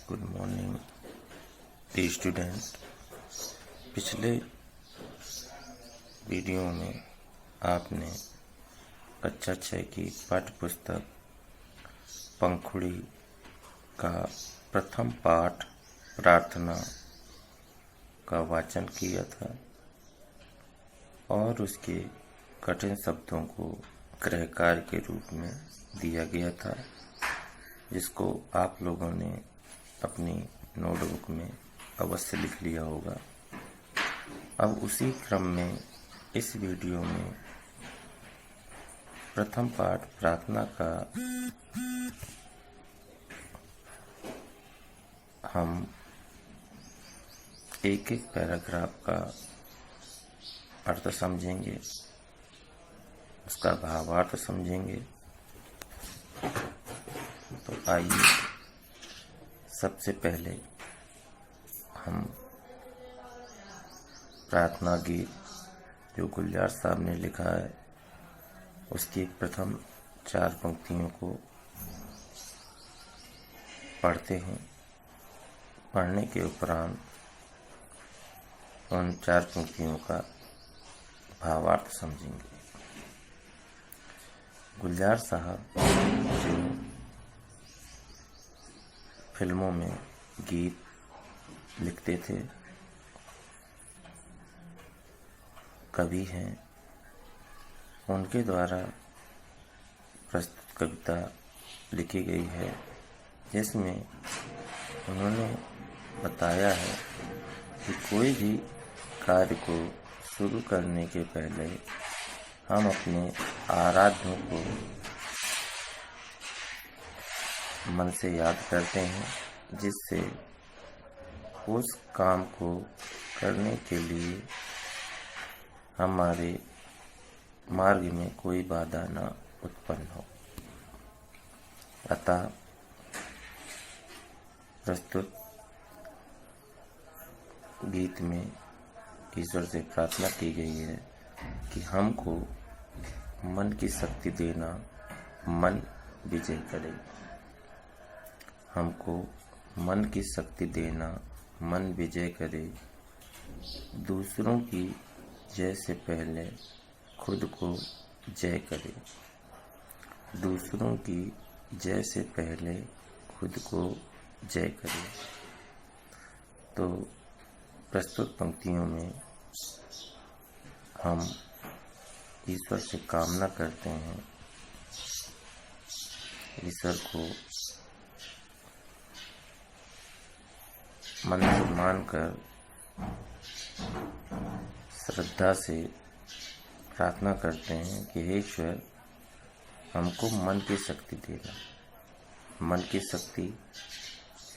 Good morning dear student. पिछले video में आपने कक्षा 6 की पाठ्य पुस्तक पंखुड़ी का प्रथम पाठ प्रार्थना का वाचन किया था और उसके कठिन शब्दों को गृह कार्य के रूप में दिया गया था, जिसको आप लोगों ने अपनी नोटबुक में अवश्य लिख लिया होगा। अब उसी क्रम में इस वीडियो में प्रथम पाठ प्रार्थना का हम एक एक पैराग्राफ का अर्थ समझेंगे, उसका भावार्थ समझेंगे। तो आइए सबसे पहले हम प्रार्थना गीत जो गुलजार साहब ने लिखा है उसकी प्रथम 4 पंक्तियों को पढ़ते हैं। पढ़ने के उपरांत उन 4 पंक्तियों का भावार्थ समझेंगे। गुलजार साहब जो फिल्मों में गीत लिखते थे, कवि हैं, उनके द्वारा प्रस्तुत कविता लिखी गई है, जिसमें उन्होंने बताया है कि कोई भी कार्य को शुरू करने के पहले हम अपने आराध्यों को मन से याद करते हैं, जिससे उस काम को करने के लिए हमारे मार्ग में कोई बाधा न उत्पन्न हो। अतः प्रस्तुत गीत में ईश्वर से प्रार्थना की गई है कि हमको मन की शक्ति देना, मन विजय करे। हमको मन की शक्ति देना, मन विजय करे। दूसरों की जय से पहले खुद को जय करे। दूसरों की जय से पहले खुद को जय करे। तो प्रस्तुत पंक्तियों में हम ईश्वर से कामना करते हैं, ईश्वर को मन से मानकर श्रद्धा से प्रार्थना करते हैं कि हे ईश्वर, हमको मन की शक्ति देना। मन की शक्ति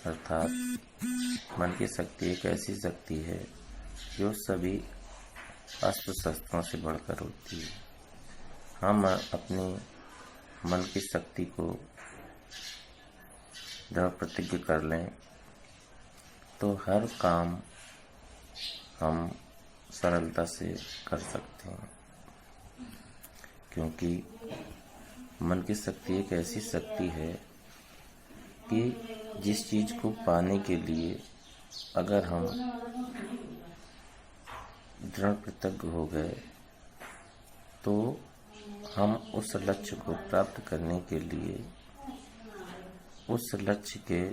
अर्थात मन की शक्ति एक ऐसी शक्ति है जो सभी अस्त्र शस्त्रों से बढ़कर होती है। हम अपनी मन की शक्ति को दृढ़ प्रतिज्ञ कर लें तो हर काम हम सरलता से कर सकते हैं, क्योंकि मन की शक्ति एक ऐसी शक्ति है कि जिस चीज को पाने के लिए अगर हम दृढ़ प्रतिज्ञ हो गए तो हम उस लक्ष्य को प्राप्त करने के लिए, उस लक्ष्य के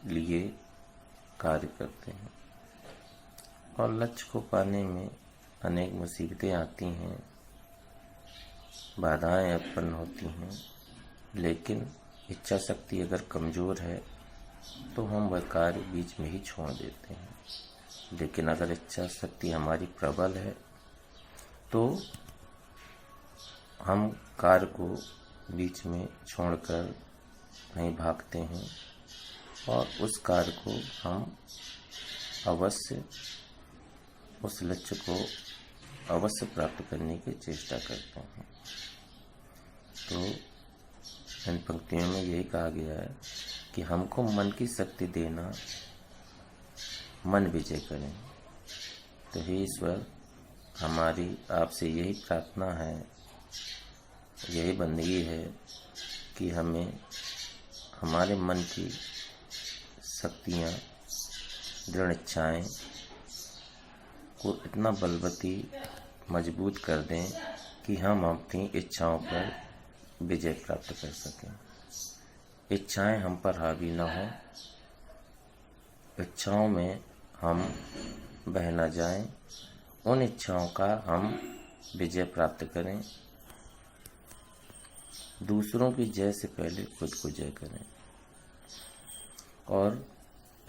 लिए कार्य करते हैं। और लक्ष्य को पाने में अनेक मुसीबतें आती हैं, बाधाएं उत्पन्न होती हैं, लेकिन इच्छा शक्ति अगर कमज़ोर है तो हम वह कार्य बीच में ही छोड़ देते हैं। लेकिन अगर इच्छा शक्ति हमारी प्रबल है तो हम कार्य को बीच में छोड़कर नहीं भागते हैं और उस कार्य को हम अवश्य, उस लक्ष्य को अवश्य प्राप्त करने की चेष्टा करते हैं। तो इन पंक्तियों में यही कहा गया है कि हमको मन की शक्ति देना, मन विजय करें। तो हे ईश्वर, हमारी आपसे यही प्रार्थना है, यही बंदगी है कि हमें हमारे मन की शक्तियाँ, दृढ़ इच्छाएं को इतना बलवती मजबूत कर दें कि हम अपनी इच्छाओं पर विजय प्राप्त कर सकें। इच्छाएं हम पर हावी न हो, इच्छाओं में हम बह न जाएं, उन इच्छाओं का हम विजय प्राप्त करें। दूसरों की जय से पहले खुद को जय करें और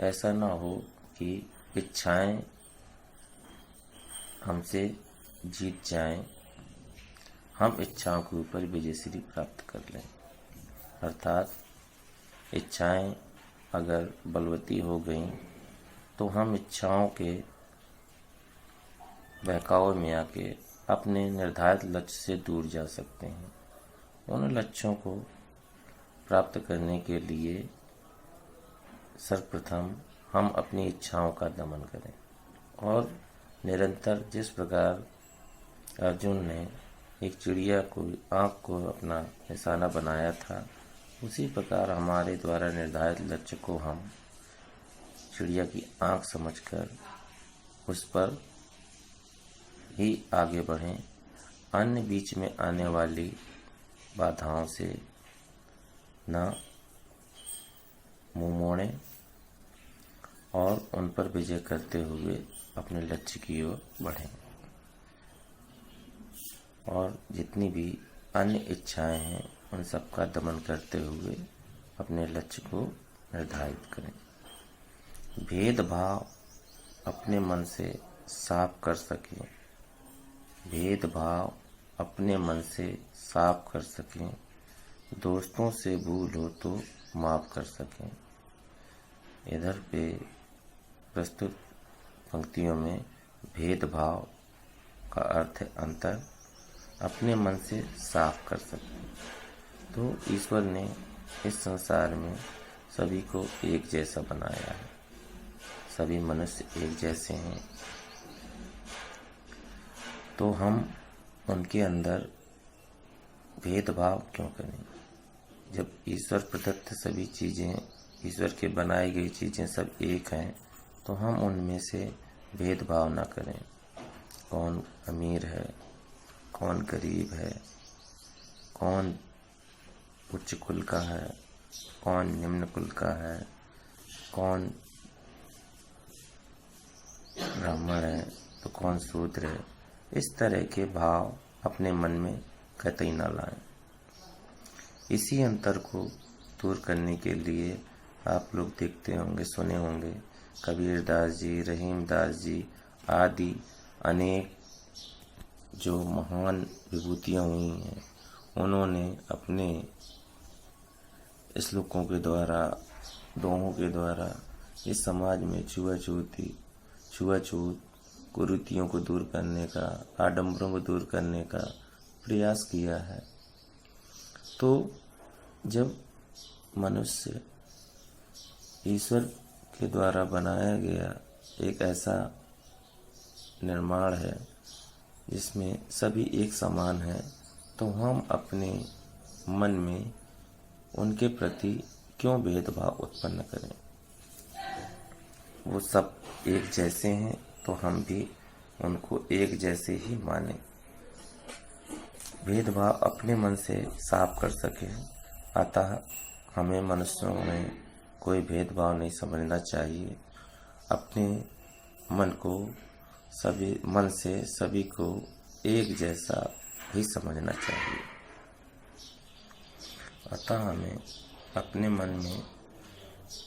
ऐसा ना हो कि इच्छाएं हमसे जीत जाएं, हम इच्छाओं के ऊपर विजयश्री प्राप्त कर लें। अर्थात इच्छाएं अगर बलवती हो गईं तो हम इच्छाओं के बहकावे में आके अपने निर्धारित लक्ष्य से दूर जा सकते हैं। उन लक्ष्यों को प्राप्त करने के लिए सर्वप्रथम हम अपनी इच्छाओं का दमन करें और निरंतर जिस प्रकार अर्जुन ने एक चिड़िया को आँख को अपना निशाना बनाया था, उसी प्रकार हमारे द्वारा निर्धारित लक्ष्य को हम चिड़िया की आँख समझकर उस पर ही आगे बढ़ें। अन्य बीच में आने वाली बाधाओं से न मुँह मोड़ें और उन पर विजय करते हुए अपने लक्ष्य की ओर बढ़ें। और जितनी भी अन्य इच्छाएं हैं उन सब का दमन करते हुए अपने लक्ष्य को निर्धारित करें। भेदभाव अपने मन से साफ कर सकें, भेदभाव अपने मन से साफ कर सकें, दोस्तों से भूल हो तो माफ़ कर सकें। इधर पे प्रस्तुत पंक्तियों में भेदभाव का अर्थ है अंतर, अपने मन से साफ कर सकें। तो ईश्वर ने इस संसार में सभी को एक जैसा बनाया है, सभी मनुष्य एक जैसे हैं, तो हम उनके अंदर भेदभाव क्यों करें? जब ईश्वर प्रदत्त सभी चीज़ें, ईश्वर के बनाई गई चीज़ें सब एक हैं, तो हम उनमें से भेदभाव ना करें। कौन अमीर है, कौन गरीब है, कौन उच्च कुल का है, कौन निम्न कुल का है, कौन ब्राह्मण है तो कौन शूद्र है, इस तरह के भाव अपने मन में कतई न लाएं। इसी अंतर को दूर करने के लिए आप लोग देखते होंगे, सुने होंगे, कबीरदास जी, रहीमदास जी आदि अनेक जो महान विभूतियाँ हुई हैं, उन्होंने अपने श्लोकों के द्वारा, दोहों के द्वारा इस समाज में छुआछूत कुरीतियों को दूर करने का, आडंबरों को दूर करने का प्रयास किया है। तो जब मनुष्य ईश्वर के द्वारा बनाया गया एक ऐसा निर्माण है जिसमें सभी एक समान है, तो हम अपने मन में उनके प्रति क्यों भेदभाव उत्पन्न करें? वो सब एक जैसे हैं तो हम भी उनको एक जैसे ही माने। भेदभाव अपने मन से साफ कर सके, अतः हमें मनुष्यों में कोई भेदभाव नहीं समझना चाहिए। अपने मन को मन से सभी को एक जैसा ही समझना चाहिए। अतः हमें अपने मन में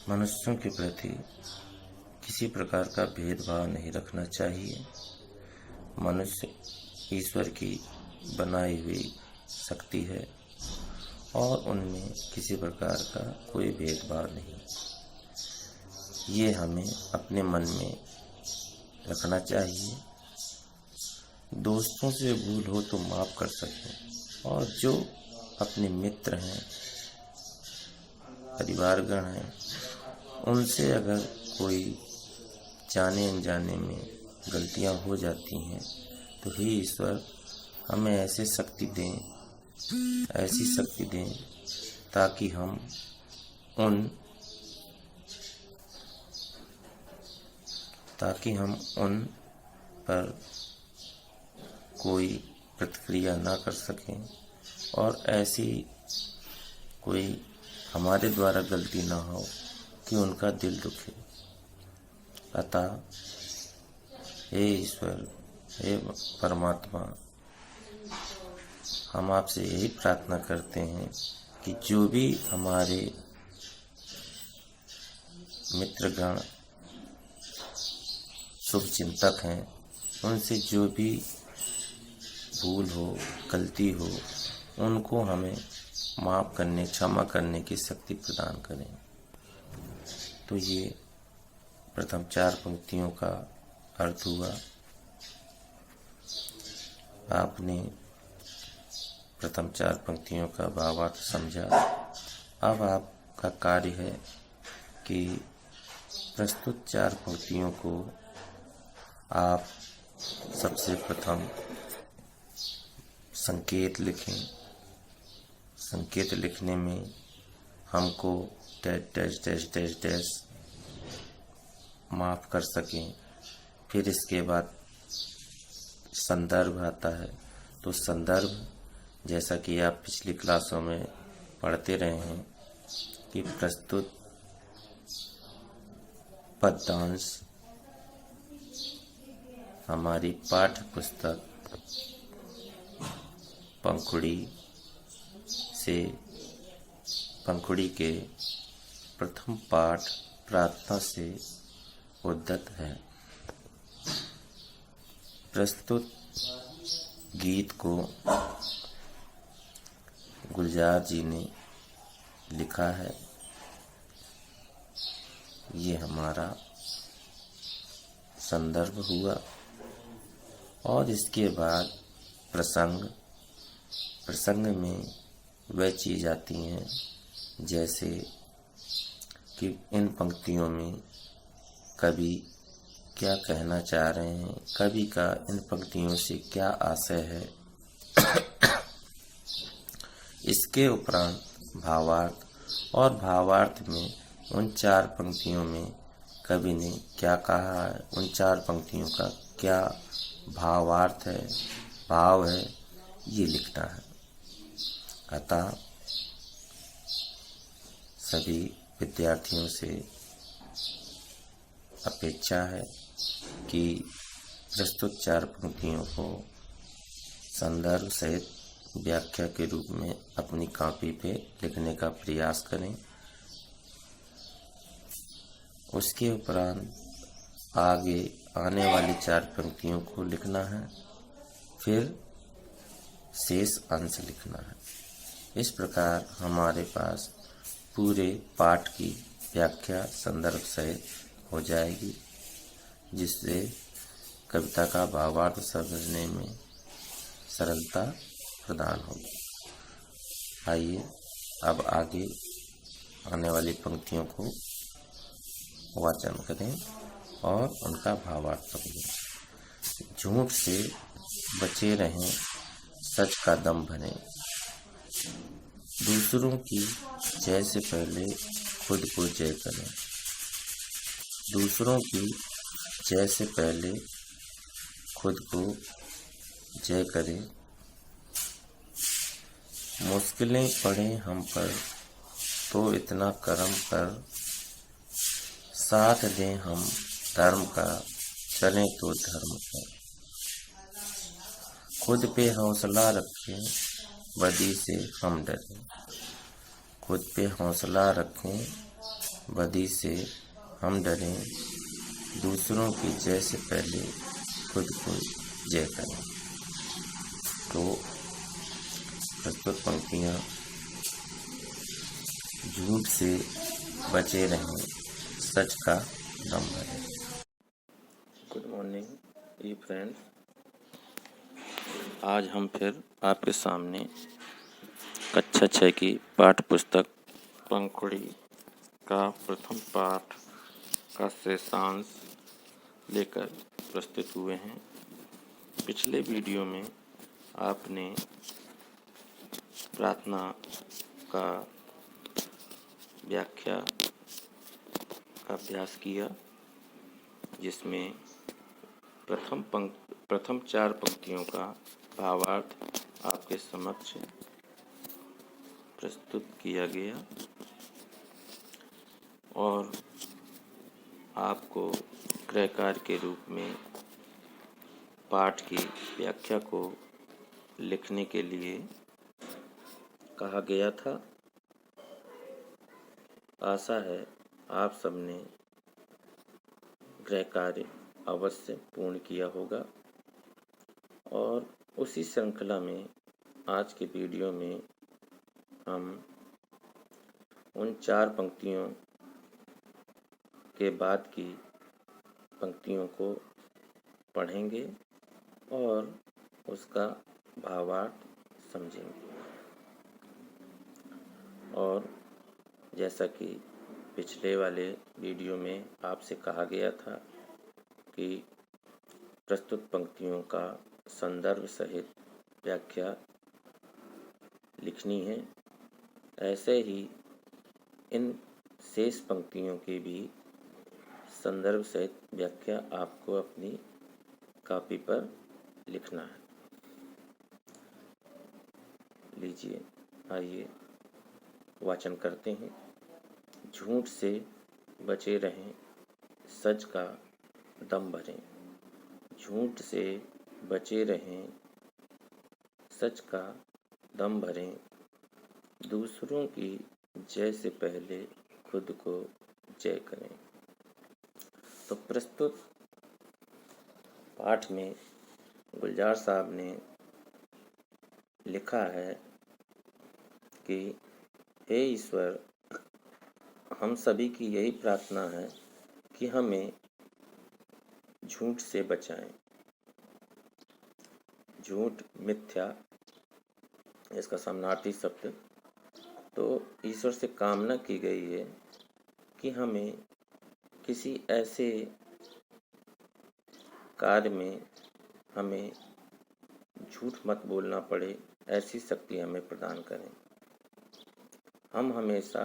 मनुष्यों के प्रति किसी प्रकार का भेदभाव नहीं रखना चाहिए। मनुष्य ईश्वर की बनाई हुई शक्ति है और उनमें किसी प्रकार का कोई भेदभाव नहीं। ये हमें अपने मन में रखना चाहिए। दोस्तों से भूल हो तो माफ़ कर सकें, और जो अपने मित्र हैं, परिवारगण हैं, उनसे अगर कोई जाने अनजाने में गलतियां हो जाती हैं तो हे ईश्वर हमें ऐसी शक्ति दें ताकि हम उन ताकि हम उन पर कोई प्रतिक्रिया ना कर सकें और ऐसी कोई हमारे द्वारा गलती ना हो कि उनका दिल दुखे। अतः हे ईश्वर, हे परमात्मा, हम आपसे यही प्रार्थना करते हैं कि जो भी हमारे मित्रगण शुभ चिंतक हैं, उनसे जो भी भूल हो, गलती हो, उनको हमें माफ़ करने, क्षमा करने की शक्ति प्रदान करें। तो ये प्रथम 4 पंक्तियों का अर्थ हुआ। आपने प्रथम 4 पंक्तियों का भावार्थ समझा। अब आपका कार्य है कि प्रस्तुत 4 पंक्तियों को आप सबसे प्रथम संकेत लिखें। संकेत लिखने में हमको dash dash dash dash dash माफ़ कर सकें। फिर इसके बाद संदर्भ आता है। तो संदर्भ, जैसा कि आप पिछली क्लासों में पढ़ते रहे हैं कि प्रस्तुत पद्यांश हमारी पाठ्य पुस्तक पंखुड़ी के प्रथम पाठ प्रार्थना से उद्धत है। प्रस्तुत गीत को गुलजार जी ने लिखा है। ये हमारा संदर्भ हुआ और इसके बाद प्रसंग में वह चीज़ आती हैं जैसे कि इन पंक्तियों में कवि क्या कहना चाह रहे हैं, कवि का इन पंक्तियों से क्या आशय है। इसके उपरांत भावार्थ, और भावार्थ में उन 4 पंक्तियों में कवि ने क्या कहा है, उन 4 पंक्तियों का क्या भावार्थ है, भाव है, ये लिखना है। अतः सभी विद्यार्थियों से अपेक्षा है कि प्रस्तुत 4 पंक्तियों को संदर्भ सहित व्याख्या के रूप में अपनी कॉपी पे लिखने का प्रयास करें। उसके उपरांत आगे आने वाली 4 पंक्तियों को लिखना है, फिर शेष अंश लिखना है। इस प्रकार हमारे पास पूरे पाठ की व्याख्या संदर्भ सहित हो जाएगी, जिससे कविता का भावार्थ समझने में सरलता प्रदान होगी। आइए अब आगे आने वाली पंक्तियों को वाचन करें और उनका भावार्थ समझें। झूठ से बचे रहें, सच का दम भरें। दूसरों की जय से पहले खुद को जय करें। दूसरों की जय से पहले खुद को जय करें। मुश्किलें पड़े हम पर तो इतना कर्म कर, साथ दें हम धर्म का, चलें तो धर्म का। खुद पे हौसला रखें, बदी से हम डरें। खुद पे हौसला रखें, बदी से हम डरें। दूसरों की जय से पहले खुद को जय करें। तो प्रस्तुत पंक्तियाँ झूठ से बचे रहें, सच का दम भरें। गुड मॉर्निंग ई फ्रेंड्स, आज हम फिर आपके सामने कक्षा 6 की पाठ्य पुस्तक पंखुड़ी का प्रथम पाठ का शेषांश लेकर प्रस्तुत हुए हैं। पिछले वीडियो में आपने प्रार्थना का व्याख्या का अभ्यास किया। जिसमें प्रथम 4 पंक्तियों का भावार्थ आपके समक्ष प्रस्तुत किया गया और आपको क्रयकार के रूप में पाठ की व्याख्या को लिखने के लिए कहा गया था। आशा है आप सबने गृह कार्य अवश्य पूर्ण किया होगा और उसी श्रृंखला में आज के वीडियो में हम उन 4 पंक्तियों के बाद की पंक्तियों को पढ़ेंगे और उसका भावार्थ समझेंगे। और जैसा कि पिछले वाले वीडियो में आपसे कहा गया था कि प्रस्तुत पंक्तियों का संदर्भ सहित व्याख्या लिखनी है, ऐसे ही इन शेष पंक्तियों की भी संदर्भ सहित व्याख्या आपको अपनी कॉपी पर लिखना है। लीजिए, आइए वाचन करते हैं। झूठ से बचे रहें, सच का दम भरें। झूठ से बचे रहें, सच का दम भरें। दूसरों की जय से पहले खुद को जय करें। तो प्रस्तुत पाठ में गुलजार साहब ने लिखा है कि हे ईश्वर, हम सभी की यही प्रार्थना है कि हमें झूठ से बचाएं। झूठ, मिथ्या, इसका समानार्थी शब्द। तो ईश्वर से कामना की गई है कि हमें किसी ऐसे कार्य में हमें झूठ मत बोलना पड़े, ऐसी शक्ति हमें प्रदान करें। हम हमेशा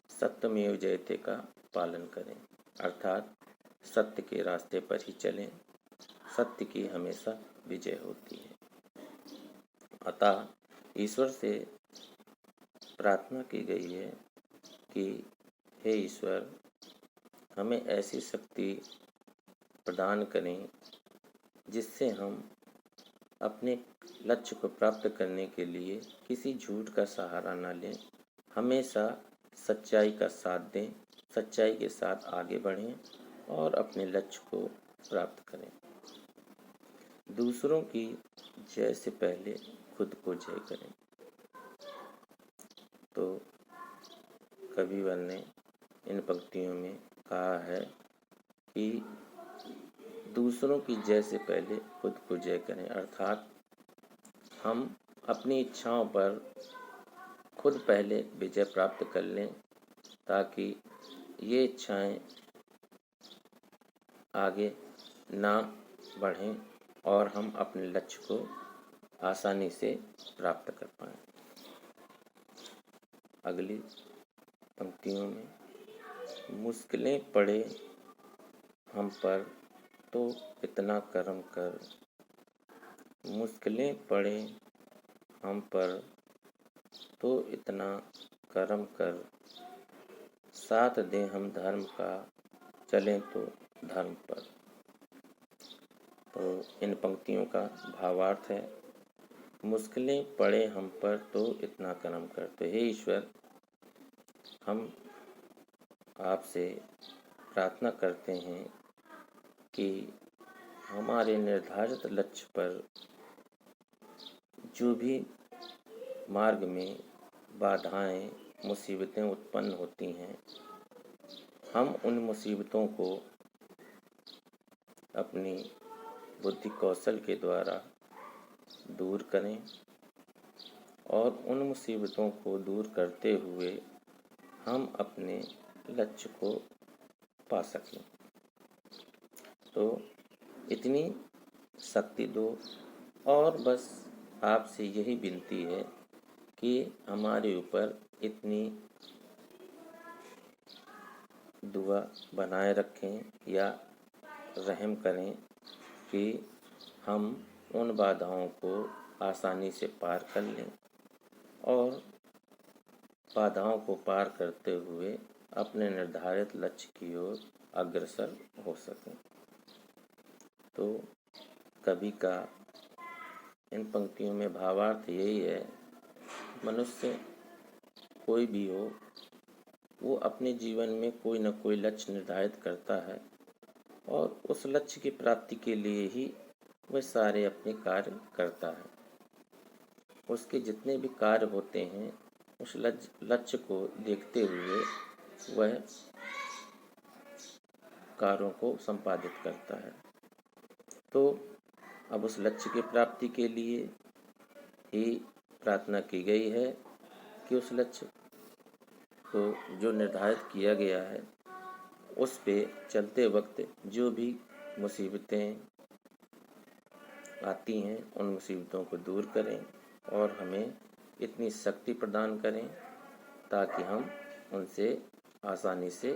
सत्यमेव जयते का पालन करें, अर्थात सत्य के रास्ते पर ही चलें। सत्य की हमेशा विजय होती है। अतः ईश्वर से प्रार्थना की गई है कि हे ईश्वर, हमें ऐसी शक्ति प्रदान करें जिससे हम अपने लक्ष्य को प्राप्त करने के लिए किसी झूठ का सहारा न लें, हमेशा सच्चाई का साथ दें, सच्चाई के साथ आगे बढ़ें और अपने लक्ष्य को प्राप्त करें। दूसरों की जय से पहले खुद को जय करें। तो कविवर ने इन पंक्तियों में कहा है कि दूसरों की जय से पहले खुद को जय करें, अर्थात हम अपनी इच्छाओं पर खुद पहले विजय प्राप्त कर लें ताकि ये इच्छाएं आगे ना बढ़ें और हम अपने लक्ष्य को आसानी से प्राप्त कर पाएं। अगली पंक्तियों में, मुश्किलें पड़े हम पर तो इतना करम कर। मुश्किलें पड़े हम पर तो इतना करम कर। साथ दें हम धर्म का, चलें तो धर्म पर। तो इन पंक्तियों का भावार्थ है, मुश्किलें पड़े हम पर तो इतना करम कर। तो हे ईश्वर, हम आपसे प्रार्थना करते हैं कि हमारे निर्धारित लक्ष्य पर जो भी मार्ग में बाधाएं, मुसीबतें उत्पन्न होती हैं, हम उन मुसीबतों को अपनी बुद्धि कौशल के द्वारा दूर करें और उन मुसीबतों को दूर करते हुए हम अपने लक्ष्य को पा सकें। तो इतनी शक्ति दो और बस आपसे यही विनती है कि हमारे ऊपर इतनी दुआ बनाए रखें या रहम करें कि हम उन बाधाओं को आसानी से पार कर लें और बाधाओं को पार करते हुए अपने निर्धारित लक्ष्य की ओर अग्रसर हो सकें। तो कवि का इन पंक्तियों में भावार्थ यही है, मनुष्य कोई भी हो, वो अपने जीवन में कोई न कोई लक्ष्य निर्धारित करता है और उस लक्ष्य की प्राप्ति के लिए ही वह सारे अपने कार्य करता है। उसके जितने भी कार्य होते हैं उस लक्ष्य को देखते हुए वह कार्यों को संपादित करता है। तो अब उस लक्ष्य की प्राप्ति के लिए ही प्रार्थना की गई है कि उस लक्ष्य को जो निर्धारित किया गया है उस पे चलते वक्त जो भी मुसीबतें आती हैं उन मुसीबतों को दूर करें और हमें इतनी शक्ति प्रदान करें ताकि हम उनसे आसानी से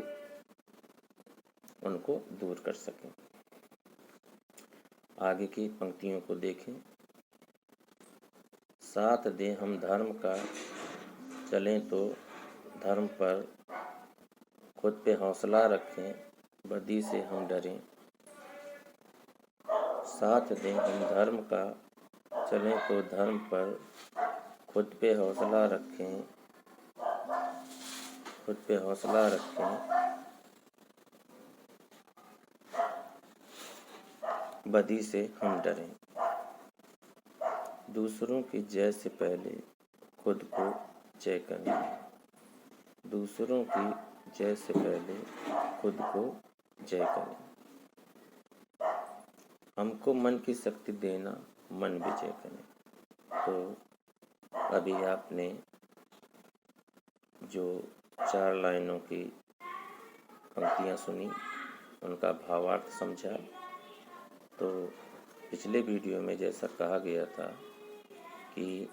उनको दूर कर सकें। आगे की पंक्तियों को देखें। साथ दें हम धर्म का, चलें तो धर्म पर, खुद पे हौसला रखें, बदी से हम डरें। साथ दें हम धर्म का, चलें तो धर्म पर, खुद पे हौसला रखें, खुद पे हौसला रखें, बदी से हम डरें। दूसरों की जय से पहले खुद को जय करें। दूसरों की जय से पहले खुद को जय करें। हमको मन की शक्ति देना, मन विजय करें। तो अभी आपने जो 4 लाइनों की पंक्तियाँ सुनी उनका भावार्थ समझा। तो पिछले वीडियो में जैसा कहा गया था कि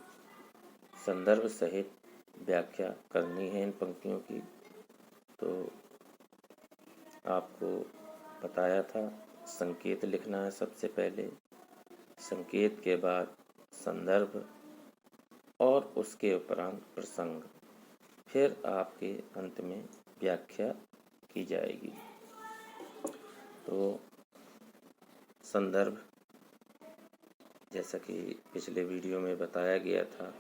संदर्भ सहित व्याख्या करनी है इन पंक्तियों की, तो आपको बताया था संकेत लिखना है सबसे पहले, संकेत के बाद संदर्भ और उसके उपरांत प्रसंग, फिर आपके अंत में व्याख्या की जाएगी। तो संदर्भ जैसा कि पिछले वीडियो में बताया गया था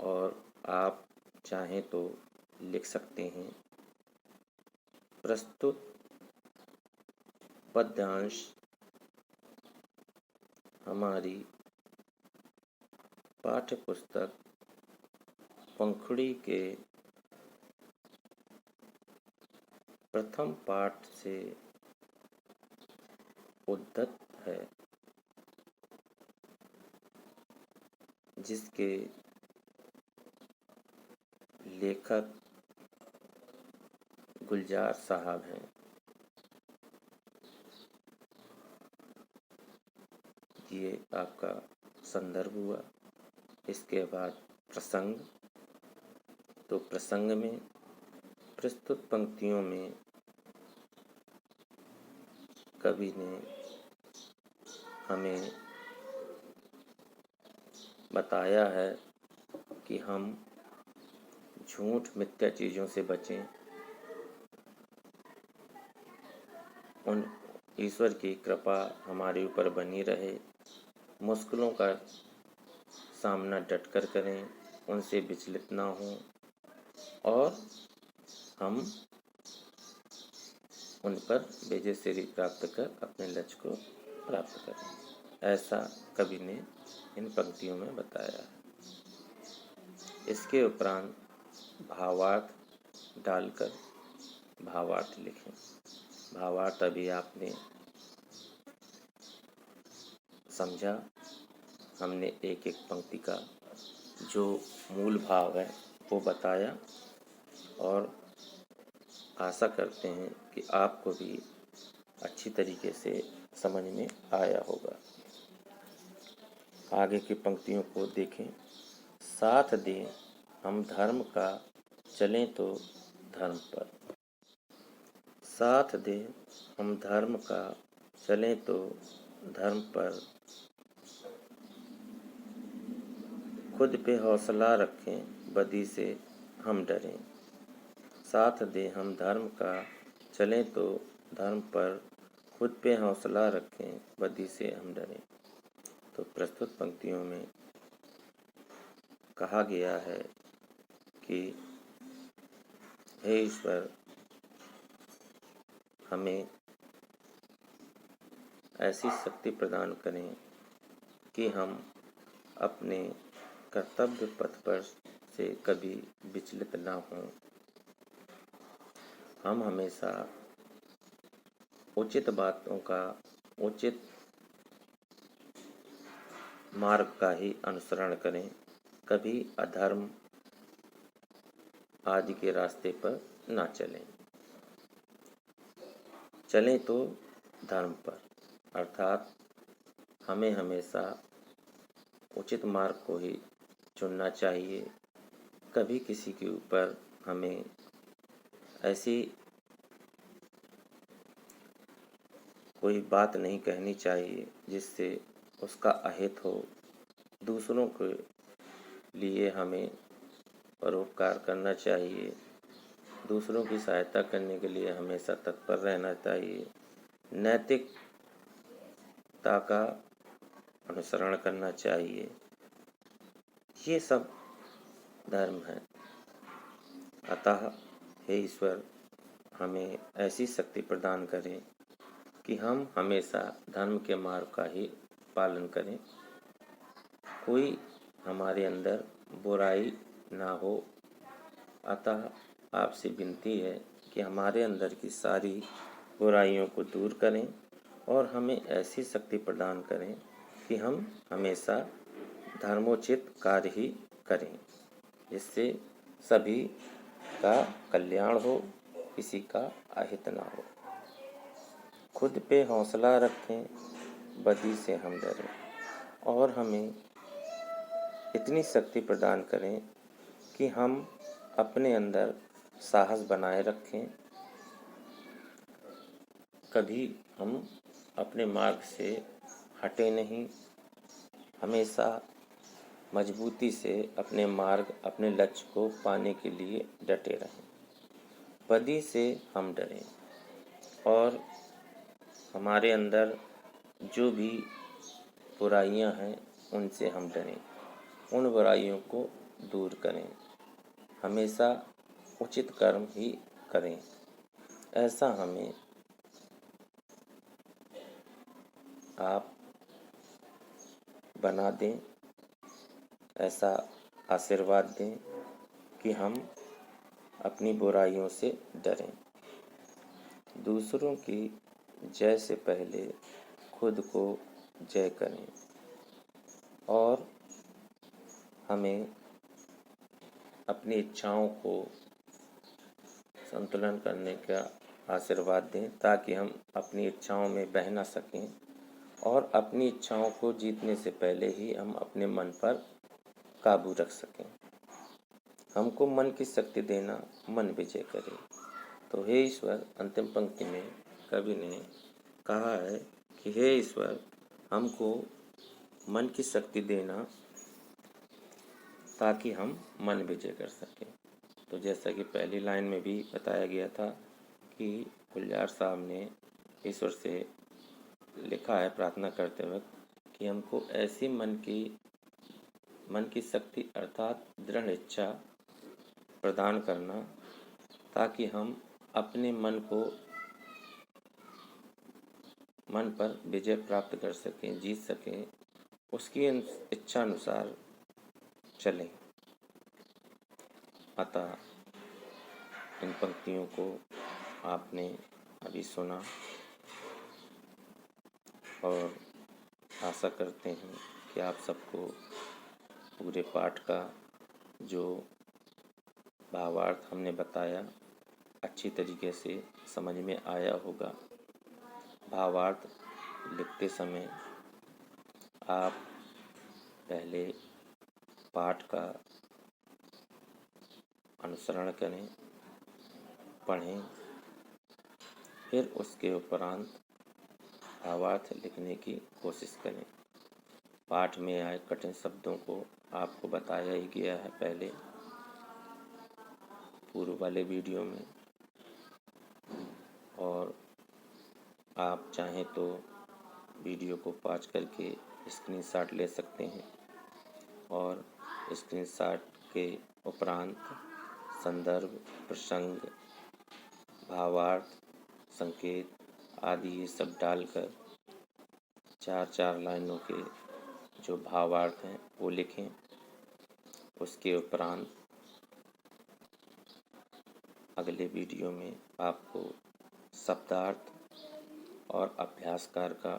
और आप चाहें तो लिख सकते हैं। प्रस्तुत पद्यांश हमारी पाठ्य पुस्तक पंखुड़ी के प्रथम पाठ से उद्धत है, जिसके लेखक गुलजार साहब हैं। ये आपका संदर्भ हुआ। इसके बाद प्रसंग। तो प्रसंग में प्रस्तुत पंक्तियों में कवि ने हमें बताया है कि हम झूठ मिथ्या चीज़ों से बचें, उन ईश्वर की कृपा हमारे ऊपर बनी रहे, मुश्किलों का सामना डटकर करें, उनसे विचलित ना हों और हम उन पर विजय श्री प्राप्त कर अपने लक्ष्य को प्राप्त करें। ऐसा कवि ने इन पंक्तियों में बताया है। इसके उपरांत भावार्थ डालकर भावार्थ लिखें। भावार्थ अभी आपने समझा। हमने एक एक पंक्ति का जो मूल भाव है वो बताया और आशा करते हैं कि आपको भी अच्छी तरीके से समझ में आया होगा। आगे की पंक्तियों को देखें। साथ दें हम धर्म का, चलें तो धर्म पर। साथ दे हम धर्म का, चलें तो धर्म पर, खुद पे हौसला रखें, बदी से हम डरें। साथ दे हम धर्म का, चलें तो धर्म पर, खुद पे हौसला रखें, बदी से हम डरें। तो प्रस्तुत पंक्तियों में कहा गया है कि हे ईश्वर, हमें ऐसी शक्ति प्रदान करें कि हम अपने कर्तव्य पथ पर से कभी विचलित ना हों। हम हमेशा उचित बातों का, उचित मार्ग का ही अनुसरण करें, कभी अधर्म आदि के रास्ते पर ना चलें। चलें तो धर्म पर, अर्थात हमें हमेशा उचित मार्ग को ही चुनना चाहिए। कभी किसी के ऊपर हमें ऐसी कोई बात नहीं कहनी चाहिए जिससे उसका अहित हो। दूसरों के लिए हमें परोपकार करना चाहिए। दूसरों की सहायता करने के लिए हमेशा तत्पर रहना चाहिए। नैतिकता का अनुसरण करना चाहिए। ये सब धर्म है। अतः हे ईश्वर, हमें ऐसी शक्ति प्रदान करें कि हम हमेशा धर्म के मार्ग का ही पालन करें। कोई हमारे अंदर बुराई ना हो। अतः आपसे विनती है कि हमारे अंदर की सारी बुराइयों को दूर करें और हमें ऐसी शक्ति प्रदान करें कि हम हमेशा धर्मोचित कार्य ही करें, जिससे सभी का कल्याण हो, किसी का अहित ना हो। खुद पे हौसला रखें, बदी से हम डरें। और हमें इतनी शक्ति प्रदान करें कि हम अपने अंदर साहस बनाए रखें। कभी हम अपने मार्ग से हटे नहीं, हमेशा मजबूती से अपने मार्ग, अपने लक्ष्य को पाने के लिए डटे रहें। बदी से हम डरें और हमारे अंदर जो भी बुराइयां हैं उनसे हम डरें। उन बुराइयों को दूर करें। हमेशा उचित कर्म ही करें। ऐसा हमें आप बना दें, ऐसा आशीर्वाद दें कि हम अपनी बुराइयों से डरें। दूसरों की जय से पहले खुद को जय करें और हमें अपनी इच्छाओं को संतुलन करने का आशीर्वाद दें ताकि हम अपनी इच्छाओं में बह ना सकें और अपनी इच्छाओं को जीतने से पहले ही हम अपने मन पर काबू रख सकें। हमको मन की शक्ति देना, मन विजय करे। तो हे ईश्वर, अंतिम पंक्ति में कवि ने कहा है कि हे ईश्वर, हमको मन की शक्ति देना ताकि हम मन विजय कर सकें। तो जैसा कि पहली लाइन में भी बताया गया था कि गुलजार साहब ने ईश्वर से लिखा है प्रार्थना करते वक्त कि हमको ऐसी मन की शक्ति अर्थात दृढ़ इच्छा प्रदान करना ताकि हम अपने मन पर विजय प्राप्त कर सकें, जीत सकें, उसकी इच्छा अनुसार चलें। अतः इन पंक्तियों को आपने अभी सुना और आशा करते हैं कि आप सबको पूरे पाठ का जो भावार्थ हमने बताया अच्छी तरीके से समझ में आया होगा। भावार्थ लिखते समय आप पहले पाठ का अनुसरण करें, पढ़ें फिर उसके उपरांत भावार्थ लिखने की कोशिश करें। पाठ में आए कठिन शब्दों को आपको बताया ही गया है पहले पूर्व वाले वीडियो में, और आप चाहें तो वीडियो को पॉज करके स्क्रीनशॉट ले सकते हैं और स्क्रीनशॉट के उपरांत संदर्भ, प्रसंग, भावार्थ, संकेत आदि ये सब डालकर 4-4 लाइनों के जो भावार्थ हैं वो लिखें। उसके उपरांत अगले वीडियो में आपको शब्दार्थ और अभ्यासकार का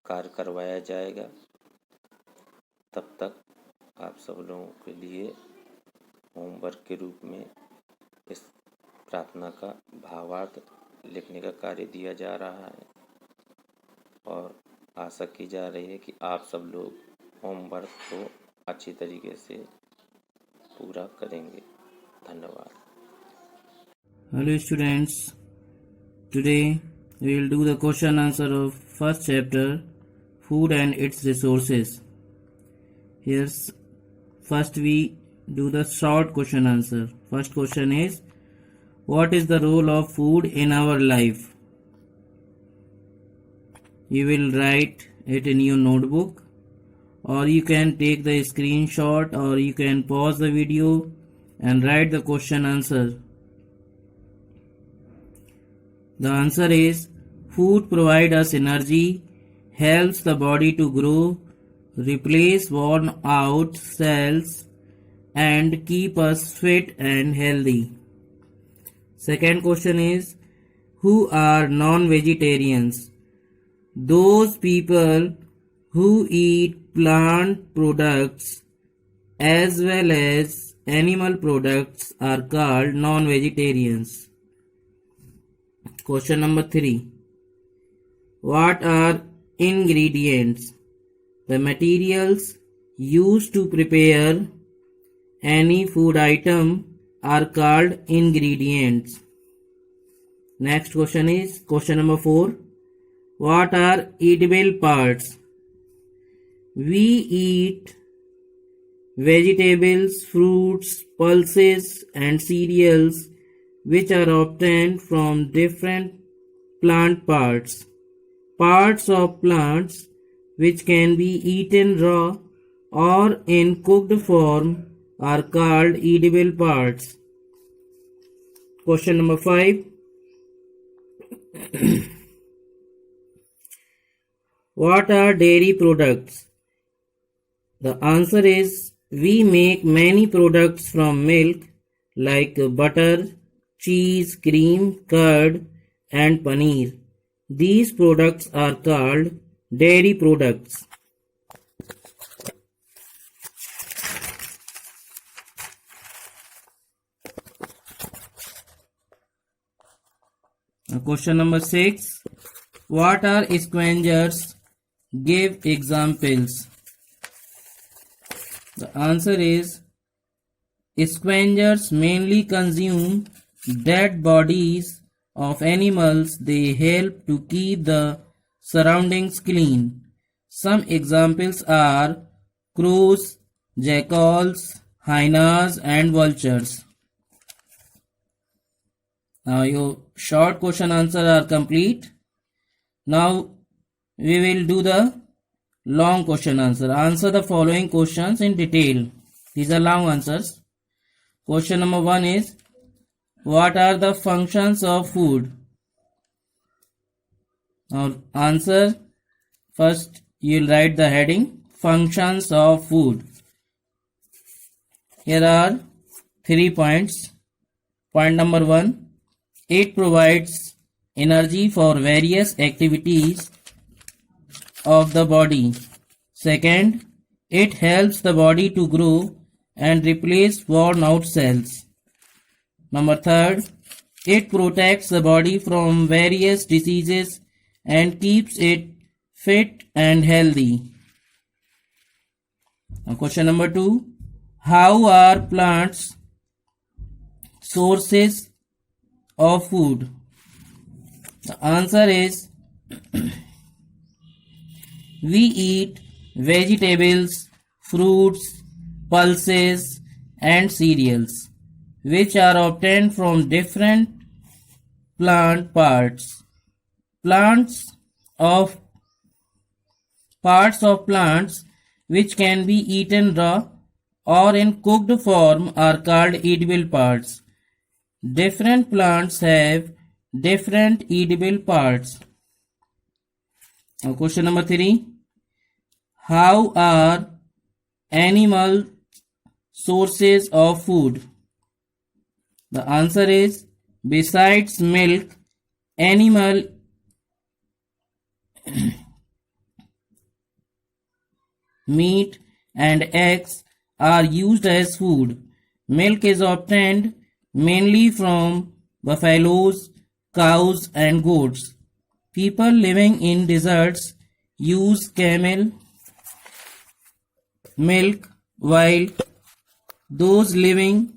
कार्य करवाया जाएगा। तब तक आप सब लोगों के लिए होमवर्क के रूप में इस प्रार्थना का भावार्थ लिखने का कार्य दिया जा रहा है और आशा की जा रही है कि आप सब लोग होमवर्क को अच्छी तरीके से पूरा करेंगे। धन्यवाद। Hello students, today we will do the question answer of first chapter, food and its resources. Here's first we do the short question answer. First question is, what is the role of food in our life? You will write it in your notebook, or you can take the screenshot, or you can pause the video and write the question answer. The answer is, food provides us energy, helps the body to grow, replace worn out cells and keep us fit and healthy. Second question is, who are non-vegetarians? Those people who eat plant products as well as animal products are called non-vegetarians. Question number 3. What are ingredients? The materials used to prepare any food item are called ingredients. Next question is question number 4. What are edible parts? We eat vegetables, fruits, pulses and cereals which are obtained from different plant parts. Parts of plants which can be eaten raw or in cooked form are called edible parts. Question number 5. What are dairy products? The answer is, we make many products from milk like butter, cheese, cream, curd and paneer. These products are called dairy products. Question number 6. What are scavengers? Give examples. The answer is, scavengers mainly consume dead bodies of animals. They help to keep the surroundings clean. Some examples are crows, jackals, hyenas and vultures. Now your short question answer are complete. Now we will do the long question answer. Answer the following questions in detail. These are long answers. Question number 1 is, what are the functions of food? Now answer, first you will write the heading, functions of food. Here are 3 points. Point number 1, it provides energy for various activities of the body. Second, it helps the body to grow and replace worn out cells. Number 3, it protects the body from various diseases and keeps it fit and healthy. Now question number 2, how are plants sources of food? The answer is we eat vegetables, fruits, pulses, and cereals, which are obtained from different plant parts. Plants of Parts of plants which can be eaten raw or in cooked form are called edible parts. Different plants have different edible parts. Now question number 3. How are animal sources of food? The answer is besides milk, animal meat and eggs are used as food. Milk is obtained mainly from buffaloes, cows, and goats. People living in deserts use camel milk, while those living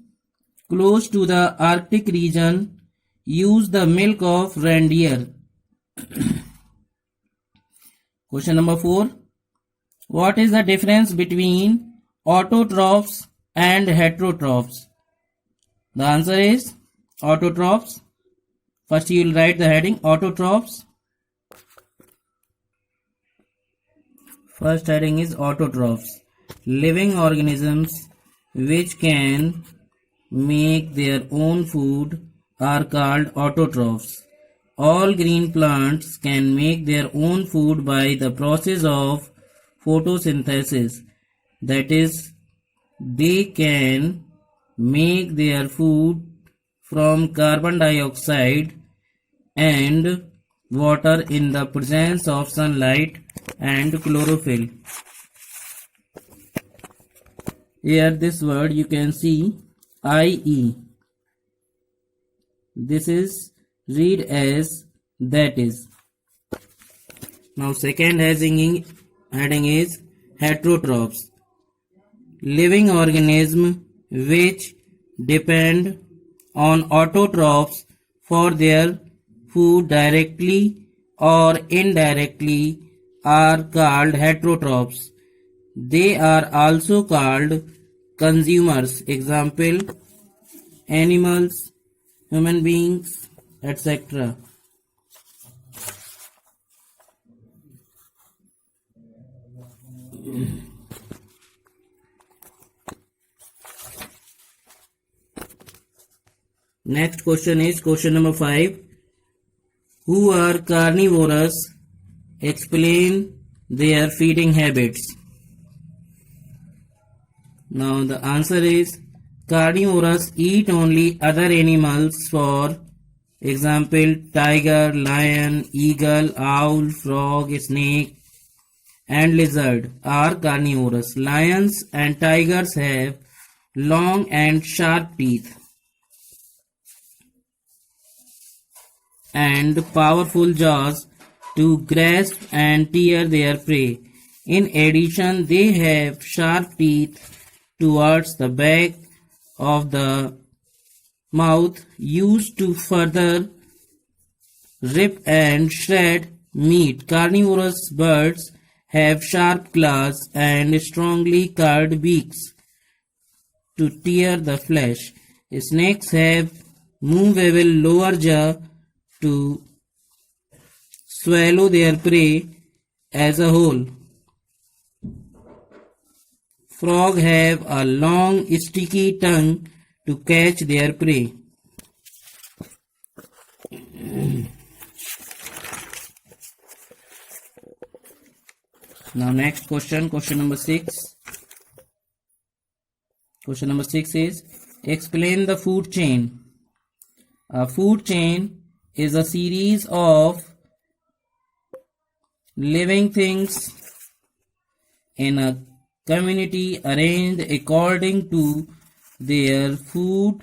close to the Arctic region use the milk of reindeer. Question number 4. What is the difference between autotrophs and heterotrophs? The answer is autotrophs. First you will write the heading autotrophs. First heading is autotrophs. Living organisms which can make their own food are called autotrophs. All green plants can make their own food by the process of photosynthesis. That is, they can make their food from carbon dioxide and water in the presence of sunlight and chlorophyll. Here this word you can see IE. This is read as that is. Now second heading is heterotrophs. Living organisms which depend on autotrophs for their food directly or indirectly are called heterotrophs. They are also called consumers. Example, animals, human beings, etc. Next question is question number 5. Who are carnivorous? Explain their feeding habits. Now the answer is carnivorous eat only other animals. For example, tiger, lion, eagle, owl, frog, snake, and lizard are carnivorous. Lions and tigers have long and sharp teeth and powerful jaws to grasp and tear their prey. In addition, they have sharp teeth towards the back of the mouth used to further rip and shred meat. Carnivorous birds have sharp claws and strongly curved beaks to tear the flesh. Snakes have movable lower jaw to swallow their prey as a whole. Frogs have a long sticky tongue to catch their prey. Now next question, question number 6. Question number 6 is explain the food chain. A food chain is a series of living things in a community arranged according to their food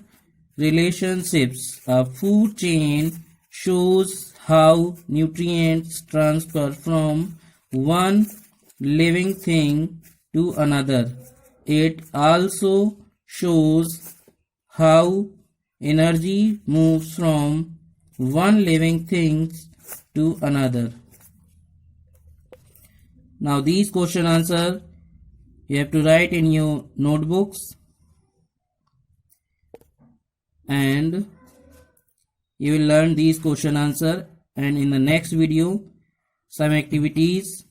relationships. A food chain shows how nutrients transfer from one living thing to another. It also shows how energy moves from one living thing to another. Now these question answer you have to write in your notebooks, and you will learn these question answer, and in the next video some activities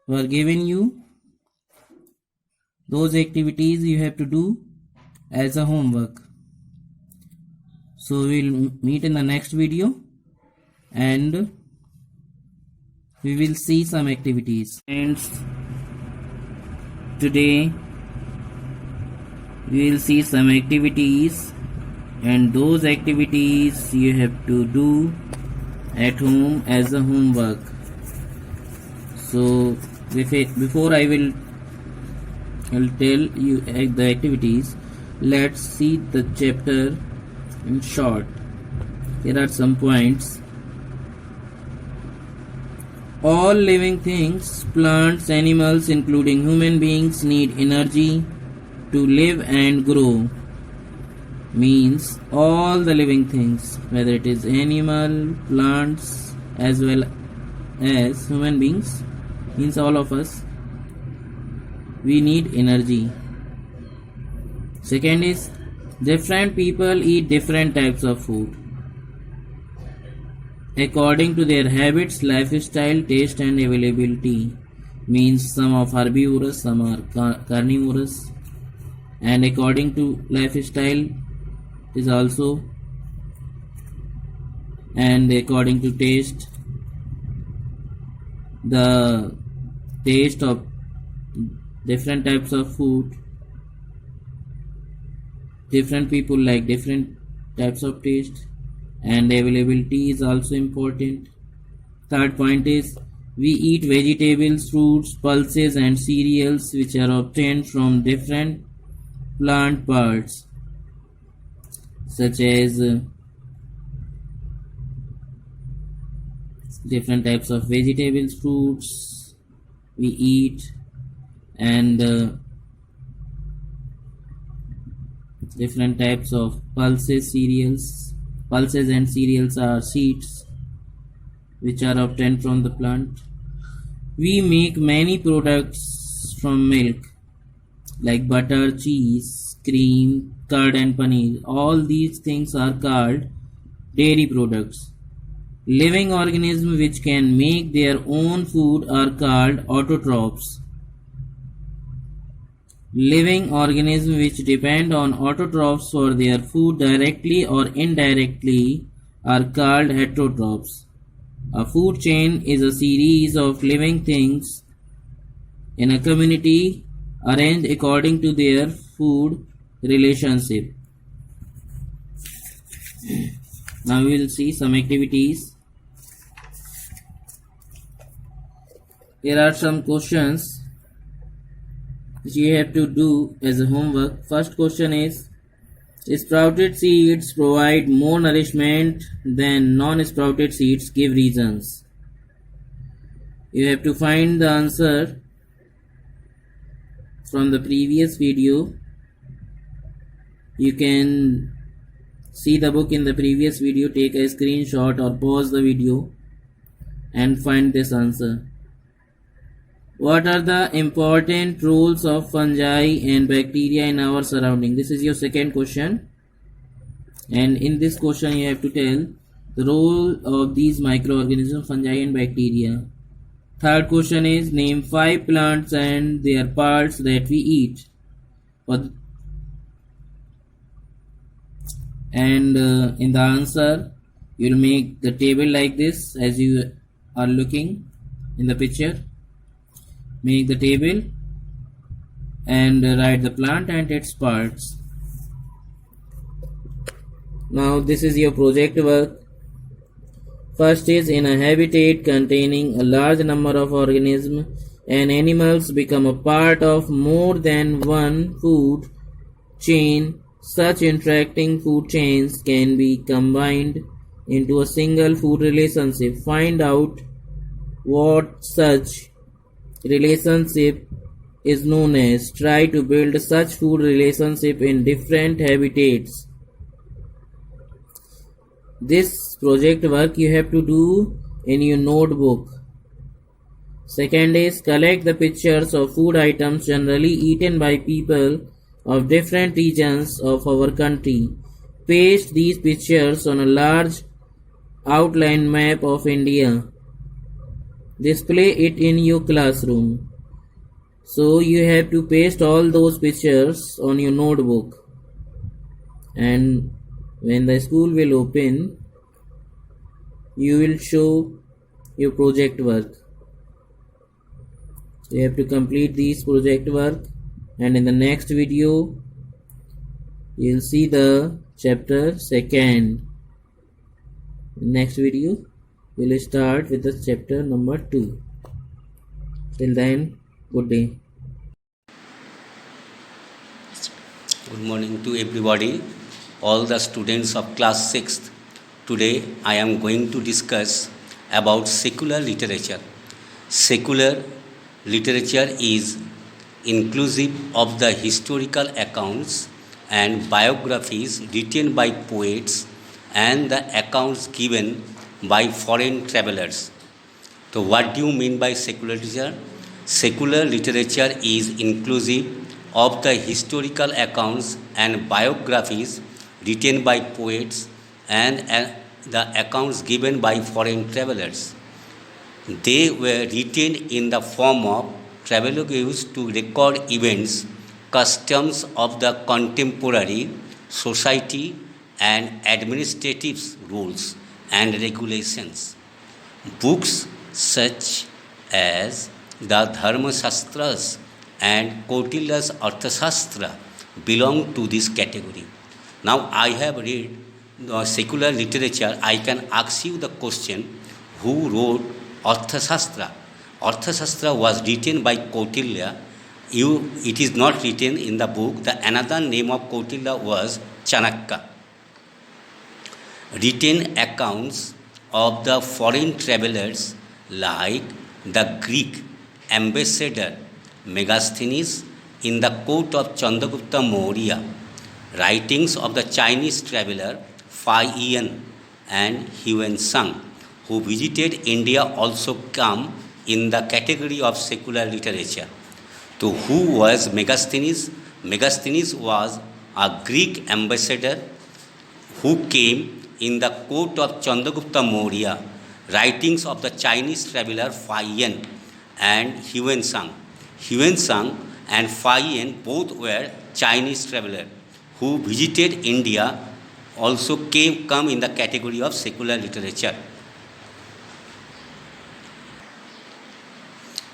were given you. Those activities you have to do as a homework. So we'll meet in the next video and we will see some activities. Friends, today we will see some activities, and those activities you have to do at home as a homework. So before I'll tell you the activities, let's see the chapter in short. Here are some points. All living things, plants, animals, including human beings, need energy to live and grow. Means all the living things, whether it is animal, plants, as well as human beings, means all of us, we need energy. Second is, different people eat different types of food according to their habits, lifestyle, taste and availability. Means some are herbivorous, some are carnivorous, and according to lifestyle is also, and according to taste, the taste of different types of food, different people like different types of taste, and availability is also important. Third point is, we eat vegetables, fruits, pulses and cereals which are obtained from different plant parts, such as different types of vegetables, fruits we eat, and different types of pulses, cereals. Pulses and cereals are seeds which are obtained from the plant. We make many products from milk like butter, cheese, cream, curd and paneer. All these things are called dairy products. Living organisms which can make their own food are called autotrophs. Living organisms which depend on autotrophs for their food directly or indirectly are called heterotrophs. A food chain is a series of living things in a community arranged according to their food relationship. Now we will see some activities. Here are some questions which you have to do as a homework. First question is, sprouted seeds provide more nourishment than non-sprouted seeds. Give reasons. You have to find the answer from the previous video. You can see the book in the previous video, take a screenshot or pause the video and find this answer. What are the important roles of fungi and bacteria in our surrounding? This is your second question, and in this question you have to tell the role of these microorganisms, fungi and bacteria. Third question is, name 5 plants and their parts that we eat. And in the answer you will make the table like this as you are looking in the picture. Make the table and write the plant and its parts. Now this is your project work. First is, in a habitat containing a large number of organisms and animals become a part of more than one food chain. Such interacting food chains can be combined into a single food relationship. Find out what such relationship is known as. Try to build such food relationship in different habitats. This project work you have to do in your notebook. Second is collect the pictures of food items generally eaten by people of different regions of our country. Paste these pictures on a large outline map of India. Display it in your classroom. So you have to paste all those pictures on your notebook. And when the school will open, you will show your project work. You have to complete these project work, and in the next video you'll see the chapter second. Next video we'll start with the chapter number 2. Till then, good day. Good morning to everybody, all the students of class 6th. Today I am going to discuss about secular literature. Secular literature is inclusive of the historical accounts and biographies written by poets and the accounts given by foreign travelers. So what do you mean by secular literature? Secular literature is inclusive of the historical accounts and biographies written by poets and the accounts given by foreign travelers. They were written in the form of travelogues to record events, customs of the contemporary society and administrative rules and regulations. Books such as the Dharmasastras and Kautilya's Arthashastra belong to this category. Now I have read secular literature. I can ask you the question, who wrote Arthashastra? Arthashastra was written by Kautilya. It is not written in the book. The another name of Kautilya was Chanakya. Written accounts of the foreign travelers like the Greek ambassador Megasthenes in the court of Chandragupta Maurya, writings of the Chinese traveler Fa Yan and Huan Sang, who visited India, also come in the category of secular literature. So who was Megasthenes? Megasthenes was a Greek ambassador who came in the court of Chandragupta Maurya, writings of the Chinese traveler Fa Yan and Huan Sang. Huan Sang and Fa Yan both were Chinese travelers who visited India, also come in the category of secular literature.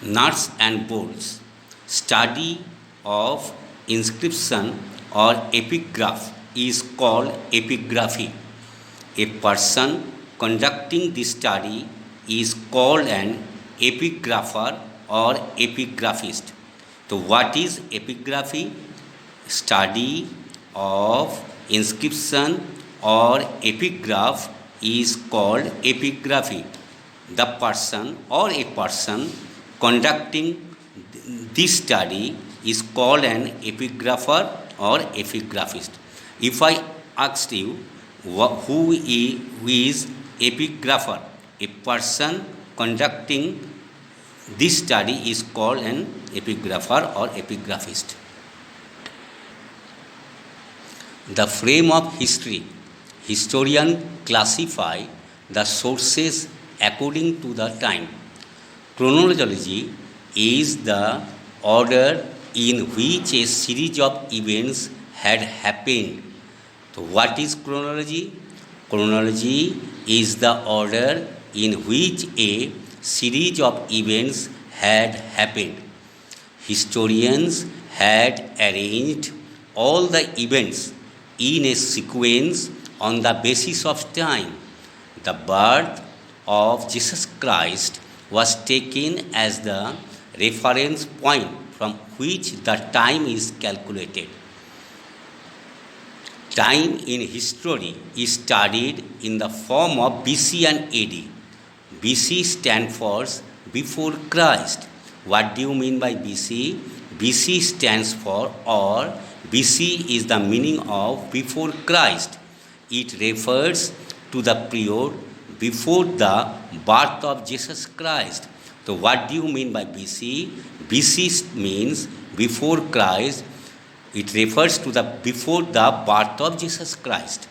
Nuts and bolts. Study of inscription or epigraph is called epigraphy. A person conducting this study is called an epigrapher or epigraphist. So what is epigraphy? Study of inscription or epigraph is called epigraphy. The person or a person conducting this study is called an epigrapher or epigraphist. If I asked you who is epigrapher, a person conducting this study is called an epigrapher or epigraphist. The frame of history. Historians classify the sources according to the time. Chronology is the order in which a series of events had happened. So what is chronology? Chronology is the order in which a series of events had happened. Historians had arranged all the events in a sequence on the basis of time. The birth of Jesus Christ was taken as the reference point from which the time is calculated. Time in history is studied in the form of BC and AD. BC stands for before Christ. What do you mean by BC? BC stands for, or BC is the meaning of before Christ. It refers to the period before the birth of Jesus Christ. So, what do you mean by BC? BC means before Christ. It refers to the before the birth of Jesus Christ.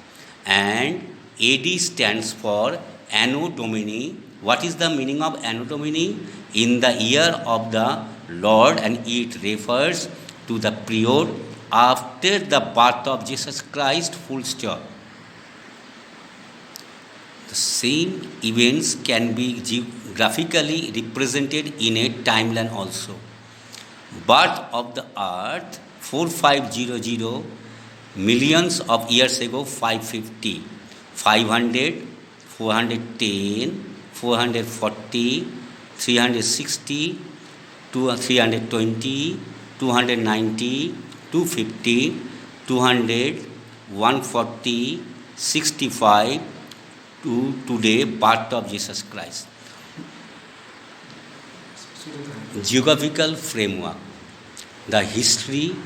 And AD stands for Anno Domini. What is the meaning of Anno Domini? In the year of the Lord, and it refers to the period after the birth of Jesus Christ, full stop. The same events can be geographically represented in a timeline also. Birth of the earth 4500 millions of years ago, 550, 500, 410, 440, 360, 320, 290, 250, 200, 140, 65 to today, birth of Jesus Christ. Geographical framework. The history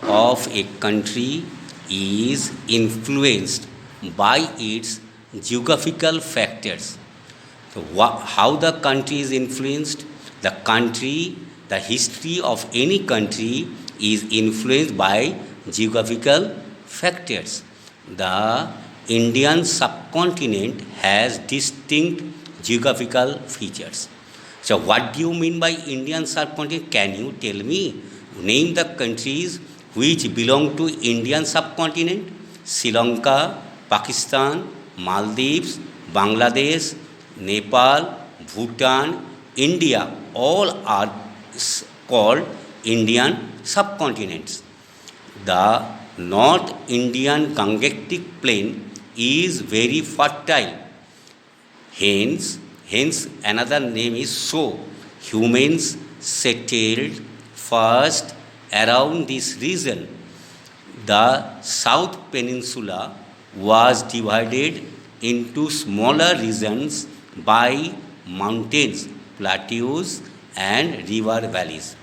of a country is influenced by its geographical factors. So, how the country is influenced? The history of any country is influenced by geographical factors. The Indian subcontinent has distinct geographical features. So, what do you mean by Indian subcontinent? Can you tell me? Name the countries which belong to Indian subcontinent. Sri Lanka, Pakistan, Maldives, Bangladesh, Nepal, Bhutan, India, all are called Indian subcontinents. The North Indian Gangetic Plain is very fertile. Hence another name is so. Humans settled first around this region. The South Peninsula was divided into smaller regions by mountains, plateaus, and river valleys.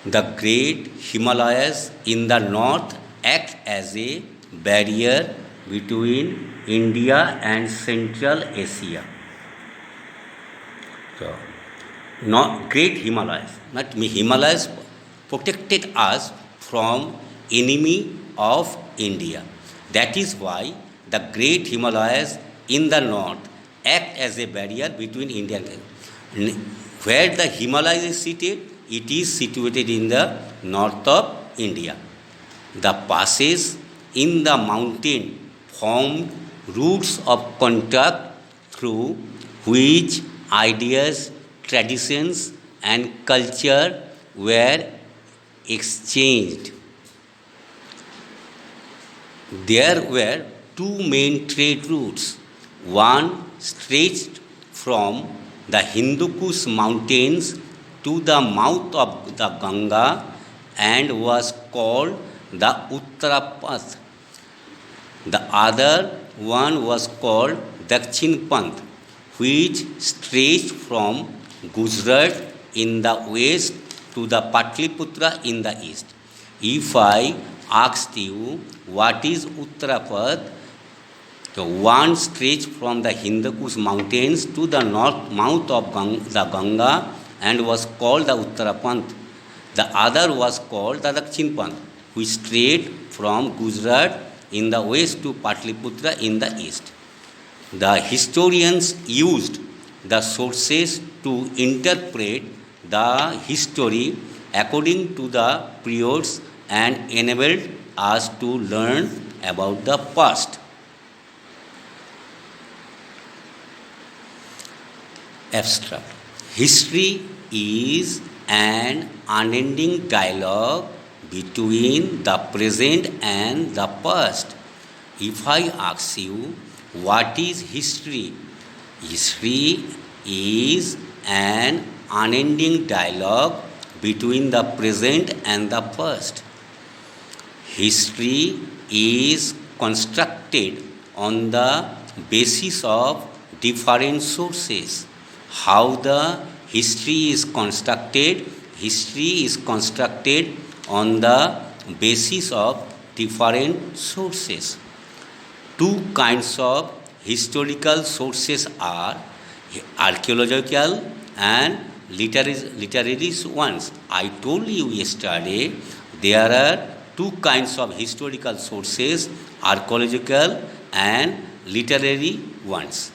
The great Himalayas in the north act as a barrier between India and Central Asia. So, great Himalayas, Himalayas protected us from enemy of India. That is why the great Himalayas in the north act as a barrier between India and where the Himalayas is seated. It is situated in the north of India. The passes in the mountain formed routes of contact through which ideas, traditions, and culture were exchanged. There were two main trade routes. One stretched from the Hindu Kush mountains to the mouth of the Ganga and was called the Uttarapath. The other one was called Dakshin Panth, which stretched from Gujarat in the west to the Patliputra in the east. If I asked you what is Uttarapath, the one stretched from the Hindu Kush mountains to the north mouth of the Ganga and was called the Uttarapanth. The other was called the Dakshin Panth, which strayed from Gujarat in the west to Patliputra in the east. The historians used the sources to interpret the history according to the periods and enabled us to learn about the past. Abstract. History is an unending dialogue between the present and the past. If I ask you, what is history? History is an unending dialogue between the present and the past. History is constructed on the basis of different sources. How the history is constructed? History is constructed on the basis of different sources. two kinds of historical sources are archaeological and literary ones. I told you yesterday there are two kinds of historical sources, archaeological and literary ones.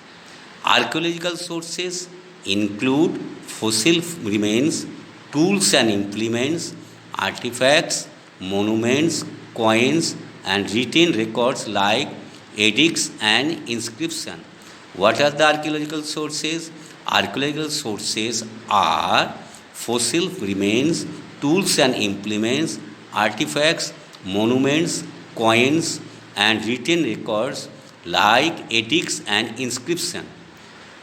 Archaeological sources include fossil remains, tools and implements, artifacts, monuments, coins, and written records like edicts and inscription. What are the archaeological sources? Archaeological sources are fossil remains, tools and implements, artifacts, monuments, coins, and written records like edicts and inscription.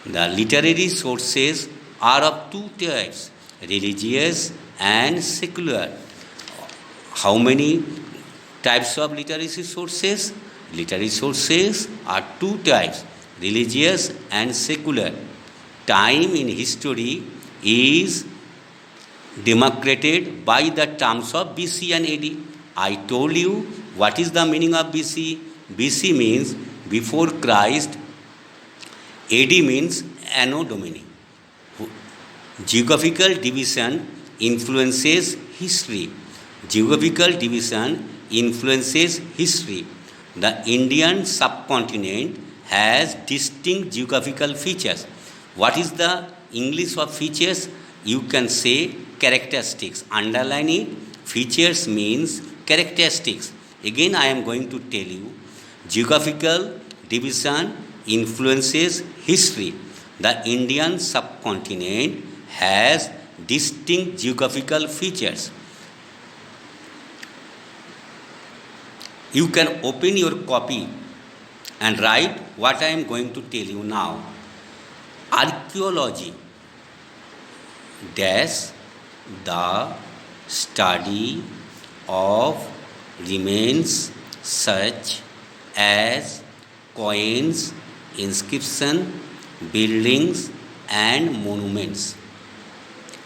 The literary sources are of two types, religious and secular. How many types of literary sources? Literary sources are two types, religious and secular. Time in history is demarcated by the terms of BC and AD. I told you what is the meaning of BC. BC means before Christ, AD means Anno Domini. Geographical division influences history. Geographical division influences history. The Indian subcontinent has distinct geographical features. What is the English of features? You can say characteristics. Underline it. Features means characteristics. Again, I am going to tell you. Geographical division influences history. The Indian subcontinent has distinct geographical features. You can open your copy and write what I am going to tell you now. Archaeology dash the study of remains such as coins, inscription, buildings and monuments,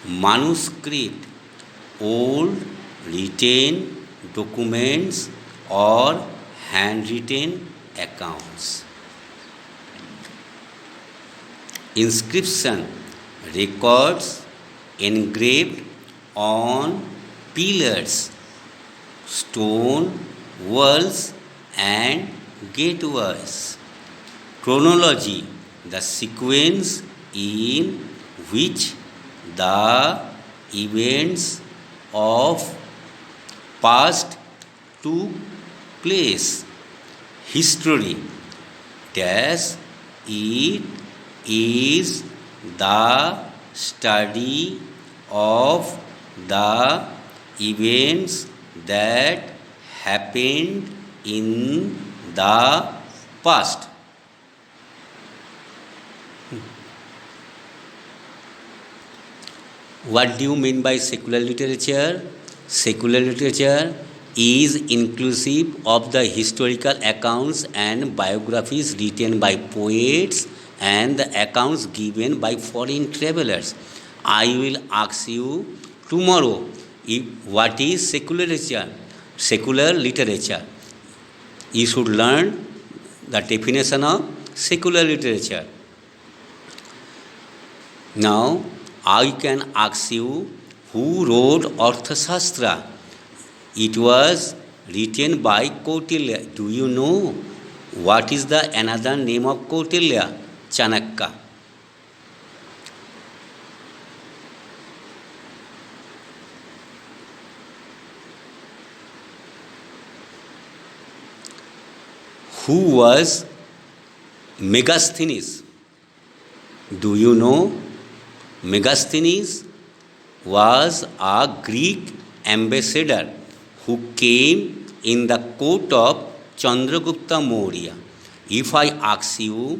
manuscript, old written documents or handwritten accounts. Inscription, records engraved on pillars, stone walls and gateways. Chronology, the sequence in which the events of past took place. History dash it is the study of the events that happened in the past. What do you mean by secular literature? Secular literature is inclusive of the historical accounts and biographies written by poets and the accounts given by foreign travelers. I will ask you tomorrow what is secular literature. Secular literature. You should learn the definition of secular literature. Now, I can ask you who wrote Arthashastra. It was written by Kautilya. Do you know what is the another name of Kautilya? Chanakya. Who was Megasthenes? Do you know? Megasthenes was a Greek ambassador who came in the court of Chandragupta Maurya. If I ask you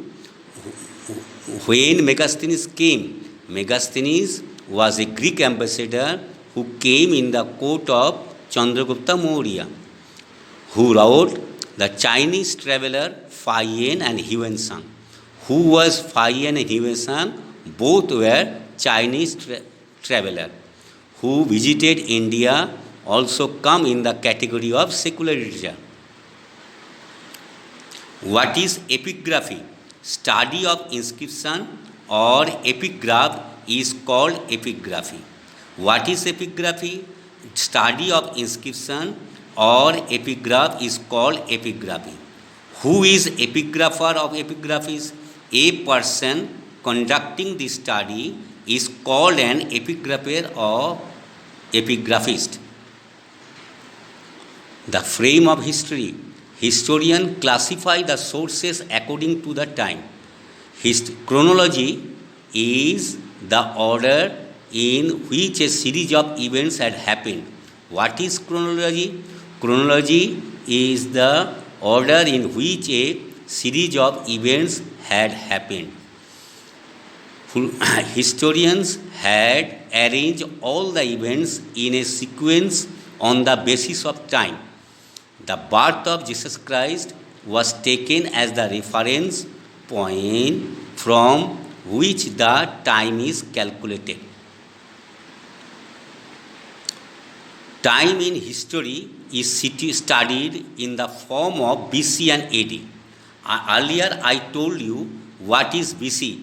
when Megasthenes came, Megasthenes was a Greek ambassador who came in the court of Chandragupta Maurya, who wrote the Chinese traveler Fai Yan and Huanshan. Who was Fai Yan and Huanshan? Both were Chinese traveler who visited India, also come in the category of secular literature. What is epigraphy? Study of inscription or epigraph is called epigraphy. What is epigraphy? Study of inscription or epigraph is called epigraphy. Who is epigrapher of epigraphies? A person conducting the study is called an epigrapher or epigraphist. The frame of history. Historians classify the sources according to the time. Chronology is the order in which a series of events had happened. What is chronology? Chronology is the order in which a series of events had happened. Historians had arranged all the events in a sequence on the basis of time. The birth of Jesus Christ was taken as the reference point from which the time is calculated. Time in history is studied in the form of BC and AD. Earlier I told you what is BC.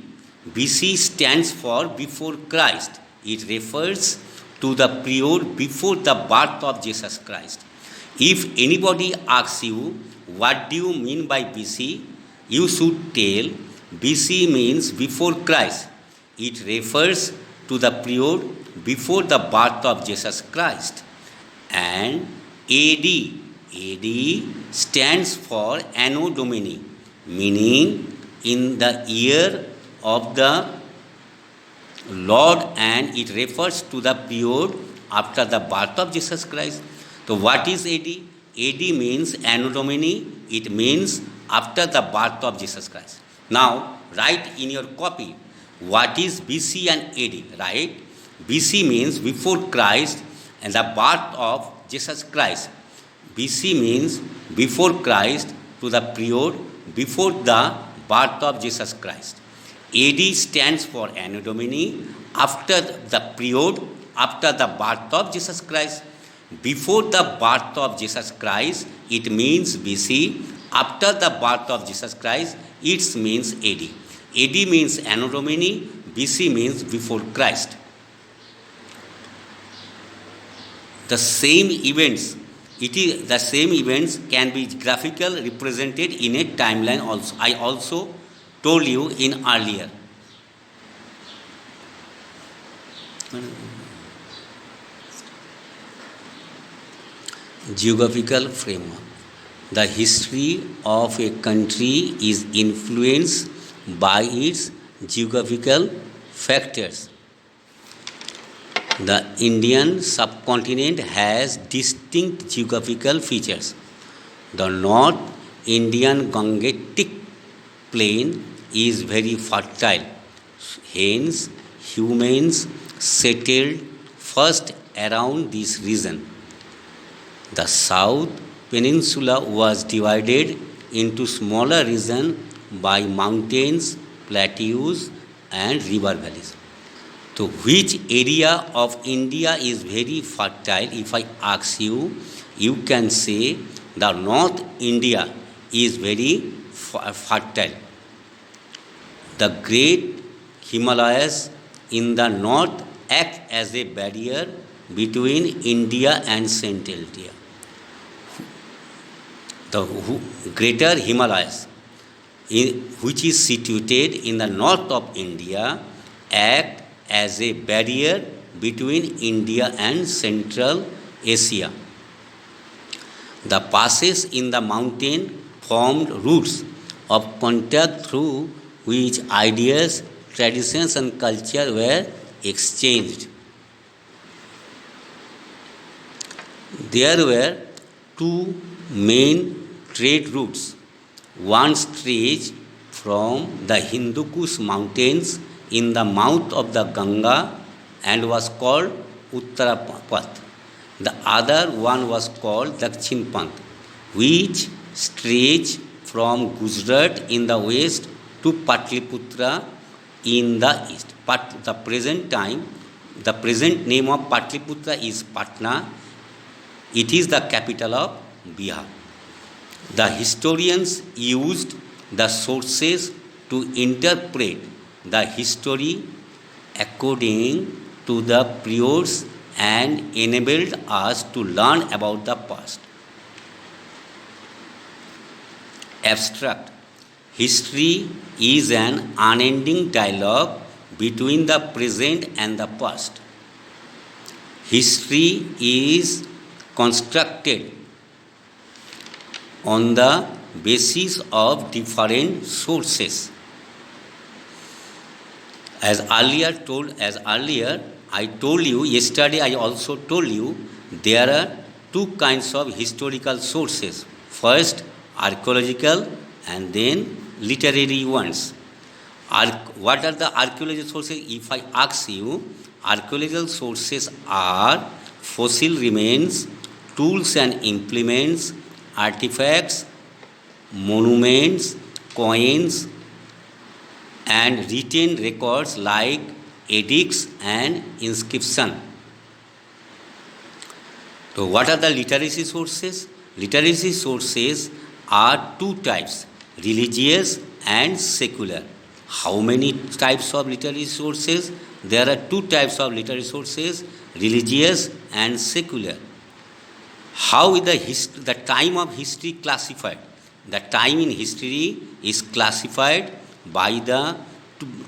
BC stands for before Christ. It refers to the period before the birth of Jesus Christ. If anybody asks you, what do you mean by BC? You should tell BC means before Christ. It refers to the period before the birth of Jesus Christ. And AD stands for Anno Domini, meaning in the year of the Lord, and it refers to the period after the birth of Jesus Christ. So what is AD? AD means Anno Domini. It means after the birth of Jesus Christ. Now write in your copy what is BC and AD. Right? BC means before Christ and the birth of Jesus Christ. BC means before Christ to the period before the birth of Jesus Christ. AD stands for Anno Domini, after the period after the birth of Jesus Christ. Before the birth of Jesus Christ, it means BC. After the birth of Jesus Christ, it means AD. AD means Anno Domini, BC means before Christ. The same events can be graphically represented in a timeline also. I also told you in earlier. Geographical framework. The history of a country is influenced by its geographical factors. The Indian subcontinent has distinct geographical features. The North Indian Gangetic Plain is very fertile. Hence, humans settled first around this region. The South Peninsula was divided into smaller regions by mountains, plateaus, and river valleys. So, which area of India is very fertile? If I ask you, you can say the North India is very fertile. The great Himalayas in the north act as a barrier between India and Central India. The greater Himalayas, which is situated in the north of India, act as a barrier between India and Central Asia. The passes in the mountain formed routes of contact through which ideas, traditions, and culture were exchanged. There were two main trade routes. One stretched from the Hindu Kush mountains in the mouth of the Ganga and was called Uttarapath. The other one was called Dakshinpanth, which stretched from Gujarat in the west to Patliputra in the east. The present name of Patliputra is Patna. It is the capital of Bihar. The historians used the sources to interpret the history according to the periods and enabled us to learn about the past. Abstract. History is an unending dialogue between the present and the past. History is constructed on the basis of different sources. As earlier I told you, yesterday I also told you, there are two kinds of historical sources. First, archaeological, and then literary ones. What are the archaeological sources? If I ask you, archaeological sources are fossil remains, tools and implements, artifacts, monuments, coins, and written records like edicts and inscription. So, what are the literacy sources? Literacy sources are two types, religious and secular. How many types of literary sources? There are two types of literary sources, religious and secular. How is the time of history classified? The time in history is classified by the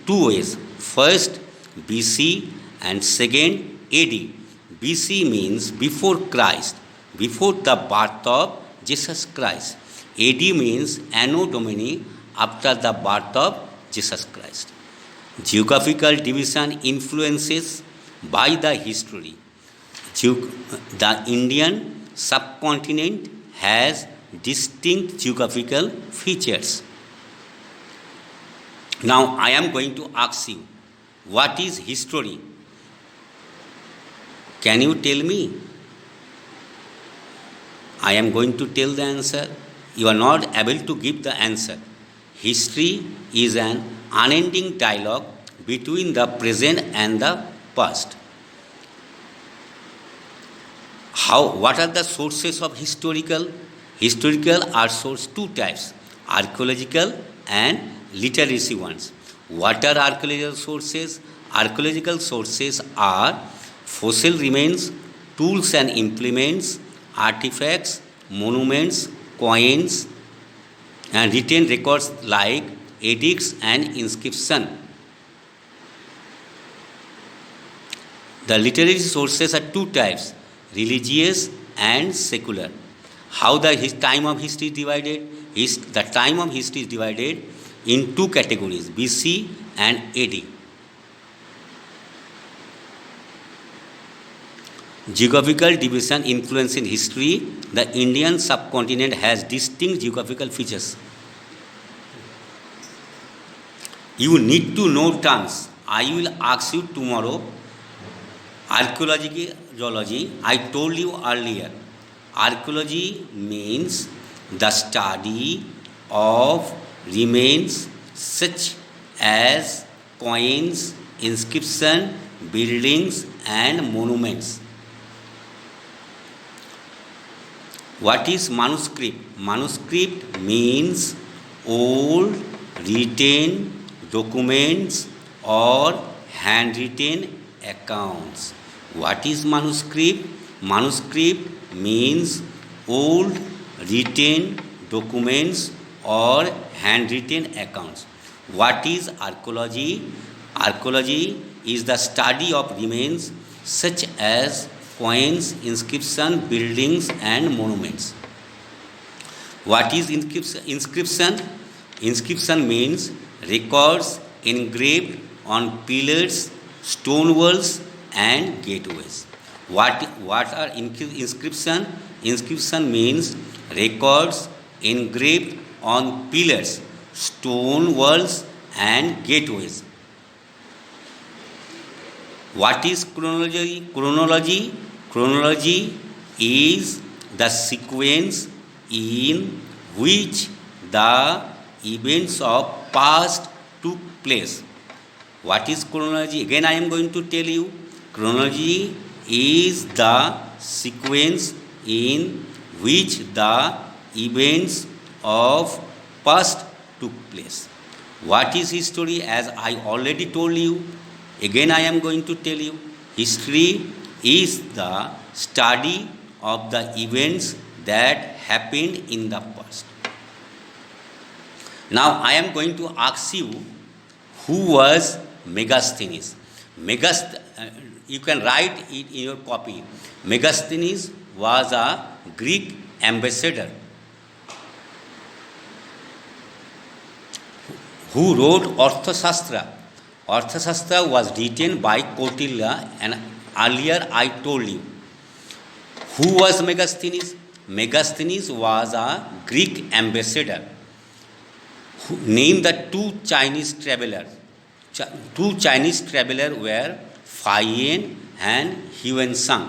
two ways. First, BC, and second, AD. BC means before Christ, before the birth of Jesus Christ. AD means Anno Domini, after the birth of Jesus Christ. Geographical division influences by the history. The Indian subcontinent has distinct geographical features. Now I am going to ask you, what is history? Can you tell me? I am going to tell the answer. You are not able to give the answer. History is an unending dialogue between the present and the past. What are the sources of historical? Historical are source two types, archaeological and literacy ones. What are archaeological sources? Archaeological sources are fossil remains, tools and implements, artifacts, monuments, coins, and written records like edicts and inscription. The literary sources are two types, religious and secular. How the time of history is divided? The time of history is divided in two categories, BC and AD. Geographical division influence in history. The Indian subcontinent has distinct geographical features. You need to know terms. I will ask you tomorrow. Archaeology, geology, I told you earlier. Archaeology means the study of remains such as coins, inscription, buildings and monuments. What is manuscript? Manuscript means old written documents or handwritten accounts. What is manuscript? Manuscript means old written documents or handwritten accounts. What is archaeology? Archaeology is the study of remains such as coins, inscription, buildings and monuments. What is inscription? Inscription means records engraved on pillars, stone walls and gateways. What are inscription? Inscription means records engraved on pillars, stone walls and gateways. What is chronology? Chronology is the sequence in which the events of past took place. What is chronology? Again I am going to tell you. Chronology is the sequence in which the events of past took place. What is history? As I already told you, again I am going to tell you. History is the study of the events that happened in the past. Now I am going to ask you, who was Megasthenes? You can write it in your copy. Megasthenes was a Greek ambassador who wrote Arthashastra. Arthashastra was written by Kautilya, and earlier I told you. Who was Megasthenes? Megasthenes was a Greek ambassador who named the two Chinese travelers. Two Chinese travelers were Fai Yan and Huan Shang.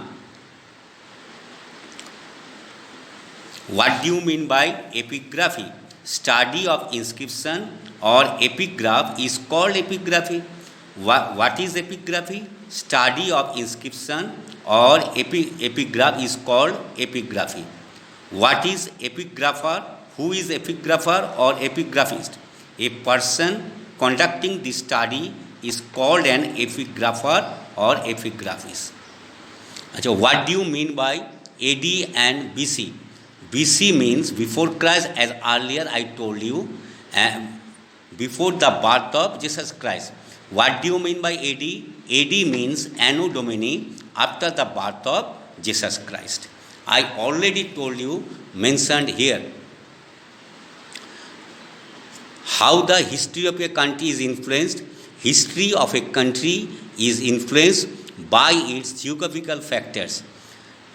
What do you mean by epigraphy? Study of inscription or epigraph is called epigraphy. What is epigraphy? Study of inscription or epigraph is called epigraphy. What is epigrapher? Who is epigrapher or epigraphist? A person conducting the study is called an epigrapher or epigraphist. So what do you mean by AD and BC? BC means before Christ, as earlier I told you, before the birth of Jesus Christ. What do you mean by AD? AD means Anno Domini, after the birth of Jesus Christ. I already told you, mentioned here, how the history of a country is influenced. History of a country is influenced by its geographical factors.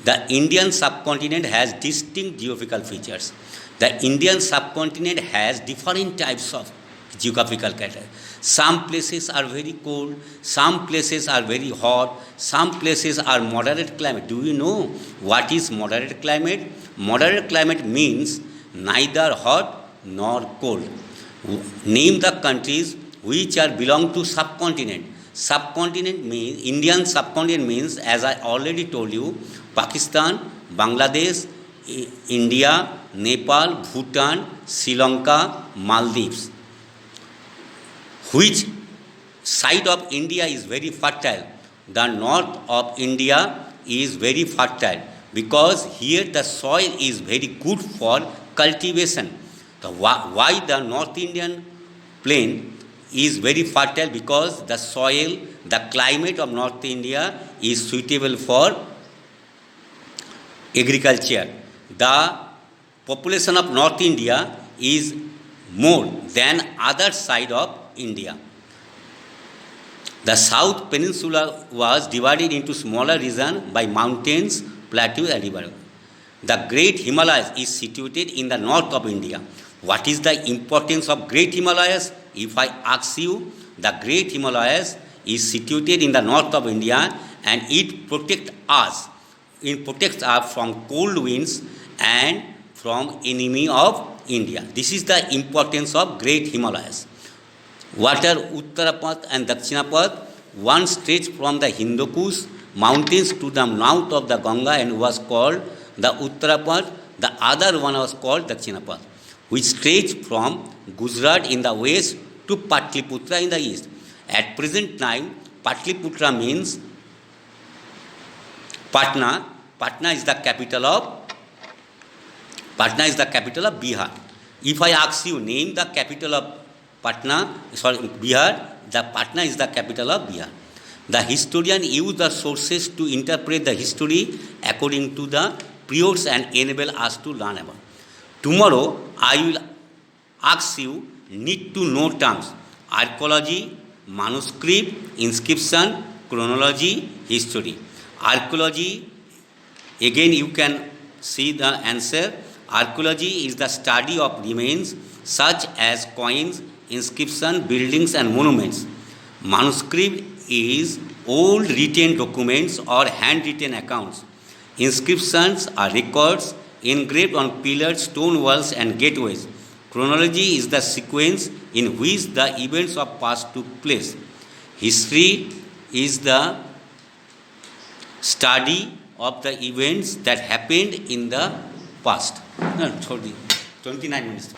The Indian subcontinent has distinct geographical features. The Indian subcontinent has different types of geographical character. Some places are very cold, some places are very hot, some places are moderate climate. Do you know what is moderate climate? Moderate climate means neither hot nor cold. Name the countries which are belong to subcontinent. Subcontinent means, Indian subcontinent means, as I already told you, Pakistan, Bangladesh, India, Nepal, Bhutan, Sri Lanka, Maldives. Which side of India is very fertile? The north of India is very fertile because here the soil is very good for cultivation. So why the North Indian plain is very fertile? Because the soil, the climate of North India is suitable for agriculture. The population of North India is more than other side of India. The South Peninsula was divided into smaller regions by mountains, plateaus and rivers. The Great Himalayas is situated in the north of India. What is the importance of Great Himalayas? If I ask you, the Great Himalayas is situated in the north of India and it protects us. It protects us from cold winds and from enemy of India. This is the importance of Great Himalayas. What are Uttarapath and Dakshinapath? One stretched from the Hindu Kush mountains to the mouth of the Ganga and was called the Uttarapath. The other one was called Dakshinapath, which stretched from Gujarat in the west to Patliputra in the east. At present time, Patliputra means Patna. Patna is the capital of Bihar. If I ask you, name the capital of Bihar, the Patna is the capital of Bihar. The historian used the sources to interpret the history according to the periods and enable us to learn about. Tomorrow, I will ask you need to know terms: archaeology, manuscript, inscription, chronology, history. Archaeology, again you can see the answer. Archaeology is the study of remains such as coins, inscription, buildings and monuments. Manuscript is old written documents or handwritten accounts. Inscriptions are records engraved on pillars, stone walls and gateways. Chronology is the sequence in which the events of past took place. History is the study of the events that happened in the past. No, sorry. 29 minutes.